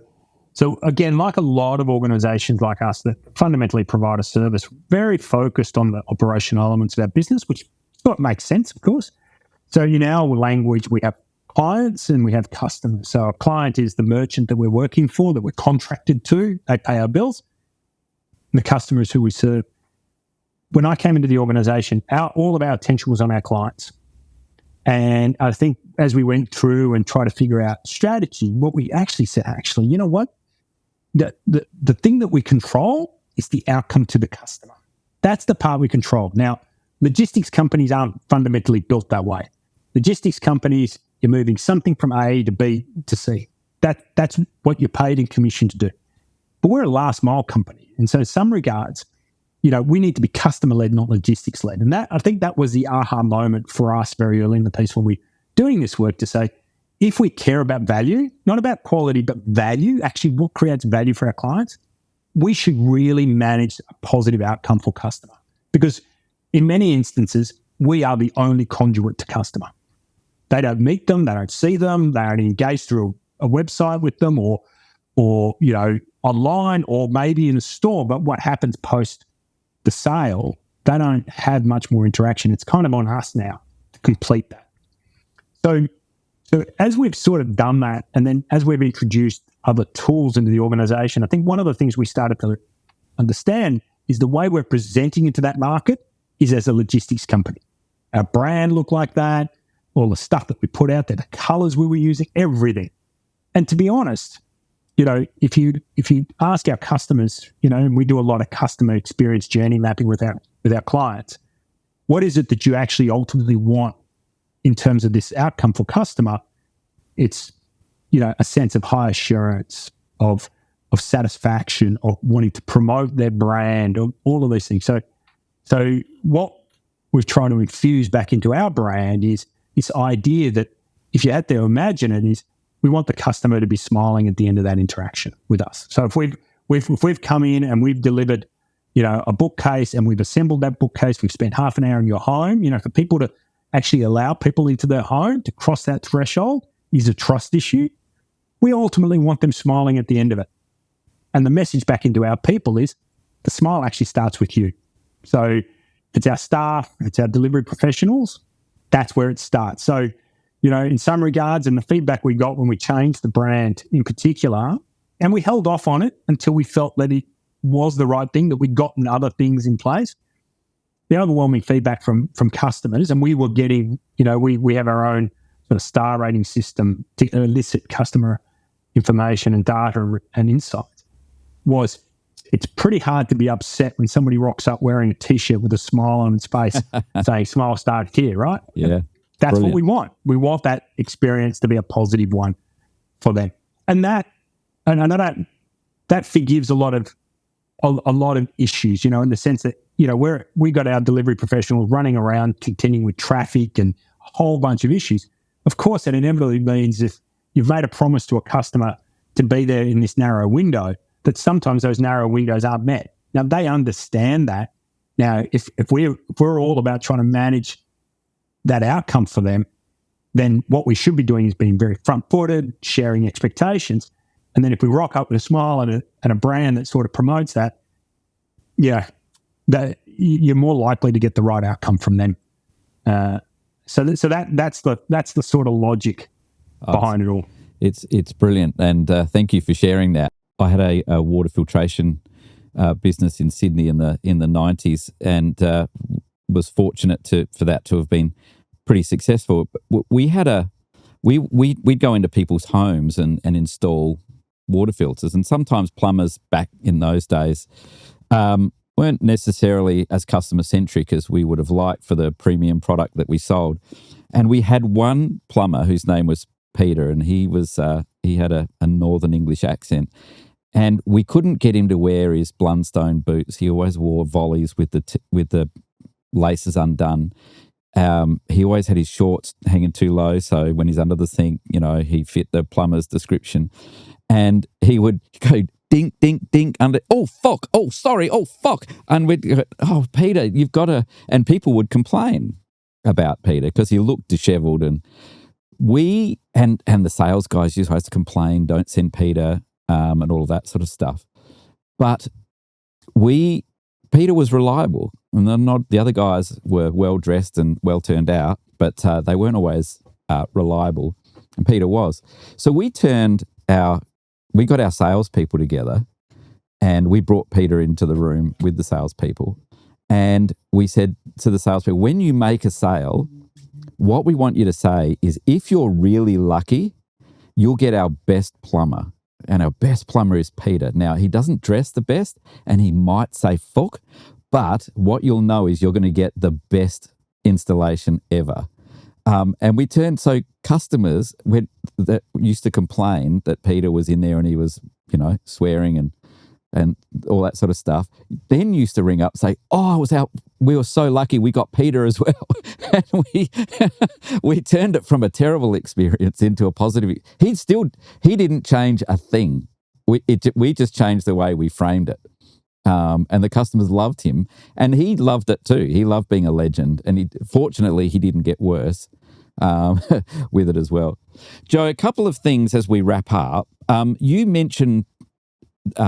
S1: So again, like a lot of organisations like us that fundamentally provide a service, very focused on the operational elements of our business, which makes sense, of course. So in our language, we have clients and we have customers. So a client is the merchant that we're working for, that we're contracted to. They pay our bills. And the customers who we serve. When I came into the organisation, all of our attention was on our clients. And I think as we went through and tried to figure out strategy, what we actually said, you know what? The thing that we control is the outcome to the customer. That's the part we control. Now, logistics companies aren't fundamentally built that way. Logistics companies, you're moving something from A to B to C. That's what you're paid in commission to do. But we're a last mile company. And so in some regards, we need to be customer-led, not logistics-led. And I think that was the aha moment for us very early in the piece when we were doing this work to say, if we care about value, not about quality, but value, actually what creates value for our clients, we should really manage a positive outcome for customer. Because in many instances, we are the only conduit to customer. They don't meet them, they don't see them, they only engage through a website with them or online or maybe in a store. But what happens post the sale, they don't have much more interaction. It's kind of on us now to complete that. So as we've sort of done that, and then as we've introduced other tools into the organisation, I think one of the things we started to understand is the way we're presenting into that market is as a logistics company. Our brand looked like that, all the stuff that we put out there, the colours we were using, everything. And to be honest, if you ask our customers, and we do a lot of customer experience journey mapping with our clients, what is it that you actually ultimately want in terms of this outcome for customer? It's, a sense of high assurance, of satisfaction, of wanting to promote their brand, of all of these things. So what we've tried to infuse back into our brand is this idea that if you had to imagine it is, we want the customer to be smiling at the end of that interaction with us. So if we've come in and we've delivered, a bookcase and we've assembled that bookcase, we've spent half an hour in your home, for people to actually allow people into their home to cross that threshold is a trust issue. We ultimately want them smiling at the end of it. And the message back into our people is the smile actually starts with you. So if it's our staff, if it's our delivery professionals, that's where it starts. So in some regards, and the feedback we got when we changed the brand in particular, and we held off on it until we felt that it was the right thing, that we'd gotten other things in place. The overwhelming feedback from customers, and we were getting, we have our own sort of star rating system to elicit customer information and data and insights, was it's pretty hard to be upset when somebody rocks up wearing a T-shirt with a smile on its face saying, smile started here, right?
S2: Yeah.
S1: That's
S2: Brilliant.
S1: what we want. We want that experience to be a positive one for them. And I know that forgives a lot of issues, in the sense that, we got our delivery professionals running around contending with traffic and a whole bunch of issues. Of course, that inevitably means if you've made a promise to a customer to be there in this narrow window, that sometimes those narrow windows aren't met. Now, they understand that. Now, if we're all about trying to manage that outcome for them, then what we should be doing is being very front-footed, sharing expectations. And then if we rock up with a smile and a brand that sort of promotes that, that you're more likely to get the right outcome from them. So that's the sort of logic behind it all.
S2: It's brilliant, and thank you for sharing that. I had a water filtration business in Sydney in the 90s, and was fortunate for that to have been pretty successful. But we'd go into people's homes and install water filters, and sometimes plumbers back in those days weren't necessarily as customer-centric as we would have liked for the premium product that we sold. And we had one plumber whose name was Peter, and he had a Northern English accent. And we couldn't get him to wear his Blundstone boots. He always wore volleys with the laces undone. He always had his shorts hanging too low, so when he's under the sink, he fit the plumber's description. And he would go dink, dink, dink under. Oh fuck! Oh sorry! Oh fuck! And we'd go, oh Peter, you've got to. And people would complain about Peter because he looked dishevelled, and we and the sales guys used to complain, don't send Peter, and all of that sort of stuff. But Peter was reliable, and the other guys were well dressed and well turned out, but they weren't always reliable. And Peter was. So we got our salespeople together, and we brought Peter into the room with the salespeople. And we said to the salespeople, when you make a sale, what we want you to say is, if you're really lucky, you'll get our best plumber. And our best plumber is Peter. Now, he doesn't dress the best, and he might say fuck, but what you'll know is you're going to get the best installation ever. And we turned, so customers that used to complain that Peter was in there and he was, swearing and all that sort of stuff, then used to ring up, say, "Oh, we were so lucky we got Peter as well." And we turned it from a terrible experience into a positive. He didn't change a thing. We just changed the way we framed it. And the customers loved him, and he loved it too. He loved being a legend, and fortunately he didn't get worse with it as well. Joe, a couple of things as we wrap up. You mentioned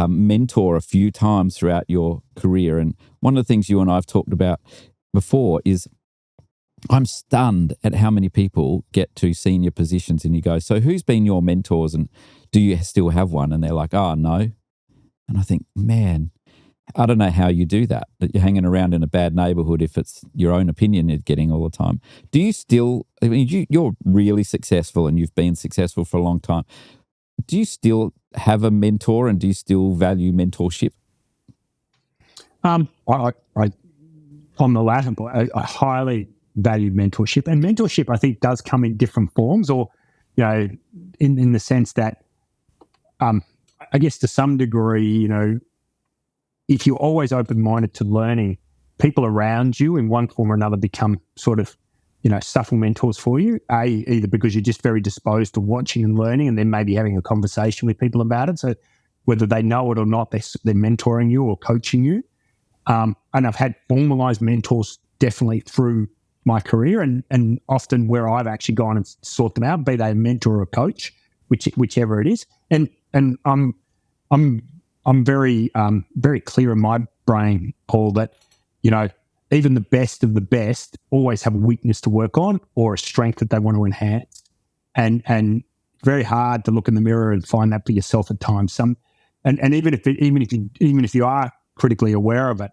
S2: mentor a few times throughout your career, and one of the things you and I have talked about before is I'm stunned at how many people get to senior positions, and you go, "So who's been your mentors, and do you still have one?" And they're like, "Oh, no." And I think, man, I don't know how you do that you're hanging around in a bad neighborhood if it's your own opinion you're getting all the time. Do you still, you're really successful and you've been successful for a long time. Do you still have a mentor, and do you still value mentorship?
S1: On the latter point, I highly value mentorship. And mentorship, I think, does come in different forms, or, in the sense that, I guess to some degree, if you're always open-minded to learning, people around you in one form or another become sort of, subtle mentors for you, either because you're just very disposed to watching and learning and then maybe having a conversation with people about it. So whether they know it or not, they're mentoring you or coaching you. And I've had formalized mentors definitely through my career, and often where I've actually gone and sought them out, be they a mentor or a coach, whichever it is. And I'm very very clear in my brain, Paul, that even the best of the best always have a weakness to work on or a strength that they want to enhance, and very hard to look in the mirror and find that for yourself at times. And even if you are critically aware of it,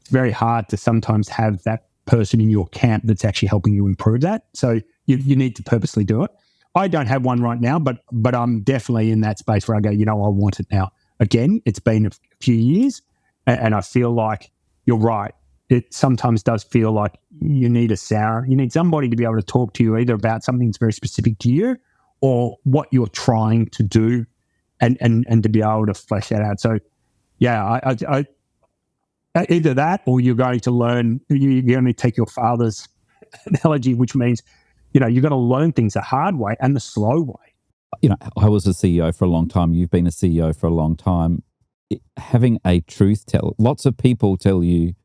S1: it's very hard to sometimes have that person in your camp that's actually helping you improve that. So you need to purposely do it. I don't have one right now, but I'm definitely in that space where I go, I want it now. Again, it's been a few years, and I feel like you're right. It sometimes does feel like you need somebody to be able to talk to you either about something that's very specific to you or what you're trying to do, and to be able to flesh that out. So, yeah, I either that, or you're going to learn. You're going to take your father's analogy, which means, you've got to learn things the hard way and the slow way.
S2: I was a CEO for a long time. You've been a CEO for a long time. Having a truth tell. Lots of people tell you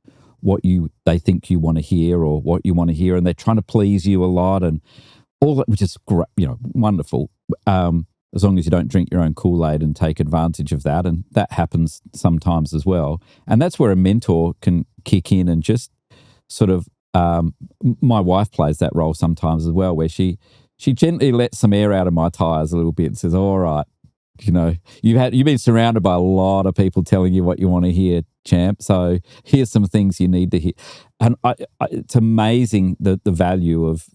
S2: what they think you want to hear or what you want to hear, and they're trying to please you a lot and all that, which is great, wonderful. As long as you don't drink your own Kool-Aid and take advantage of that, and that happens sometimes as well. And that's where a mentor can kick in and just sort of. My wife plays that role sometimes as well, where she gently lets some air out of my tires a little bit and says, "All right, you've been surrounded by a lot of people telling you what you want to hear, champ. So here's some things you need to hear." And it's amazing the value of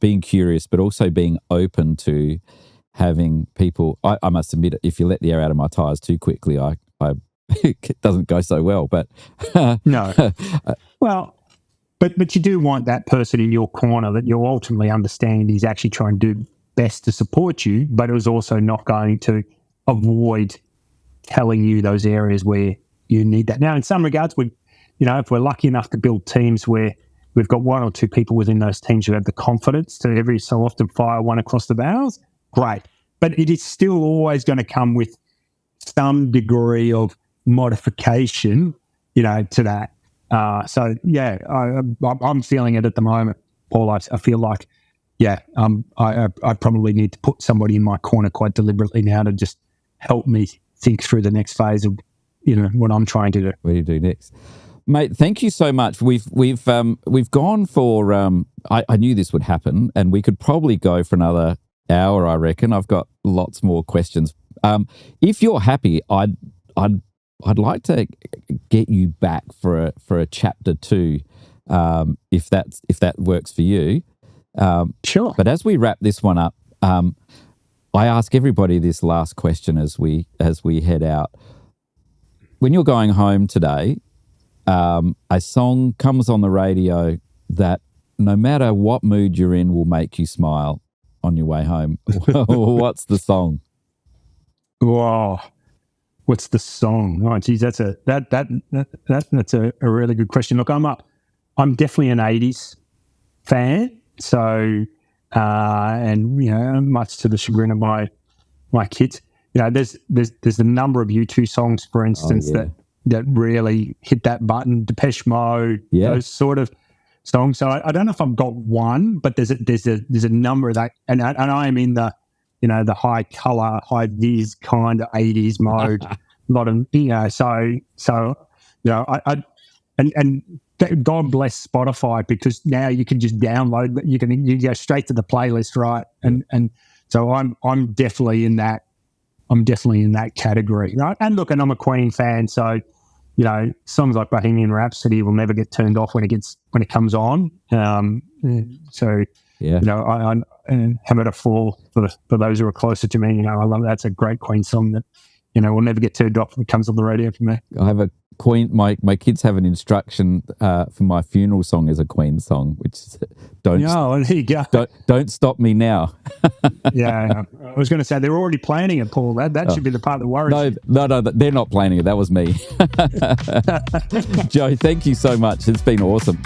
S2: being curious, but also being open to having people. I must admit, if you let the air out of my tires too quickly, it doesn't go so well. But
S1: no, well. But you do want that person in your corner that you ultimately understand is actually trying to do best to support you, but is also not going to avoid telling you those areas where you need that. Now, in some regards, if we're lucky enough to build teams where we've got one or two people within those teams who have the confidence to every so often fire one across the bows, great. But it is still always going to come with some degree of modification, to that. So yeah, I'm feeling it at the moment, Paul. I feel like, I probably need to put somebody in my corner quite deliberately now to just help me think through the next phase of, what I'm trying to do.
S2: What do you do next, mate? Thank you so much. We've gone for. I knew this would happen, and we could probably go for another hour, I reckon. I've got lots more questions. If you're happy, I'd like to get you back for a chapter 2, if that works for you.
S1: Sure.
S2: But as we wrap this one up, I ask everybody this last question as we head out. When you're going home today, a song comes on the radio that, no matter what mood you're in, will make you smile on your way home. What's the song?
S1: Wow. What's the song? Oh, geez, that's a really good question. Look, I'm definitely an 80s fan. So, and, you know, much to the chagrin of my kids, you know, there's a number of U2 songs, for instance, that really hit that button. Depeche Mode, those sort of songs. So I don't know if I've got one, but there's a number of that, and I am in the, you know, the high color, high vis kind of 80s mode. A lot of, you know, so you know, and God bless Spotify, because now you can just download, you go straight to the playlist, right? And so I'm definitely in that. I'm definitely in that category, right? And look, and I'm a Queen fan, so, you know, songs like Bohemian Rhapsody will never get turned off when it comes on. So, you know, I have it a for those who are closer to me. You know, I love that's a great Queen song that, you know, will never get turned off when it comes on the radio for me.
S2: I have a Queen. My kids have an instruction for my funeral song as a Queen song, which is there you go. Don't stop me now.
S1: Yeah, I was going to say they're already planning it, Paul. That should be the part that worries.
S2: No, they're not planning it. That was me. Joe, thank you so much. It's been awesome.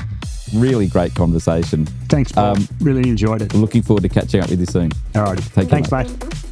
S2: Really great conversation.
S1: Thanks, Paul. Really enjoyed it.
S2: Looking forward to catching up with you soon.
S1: All right.
S2: Take care.
S1: Thanks, mate.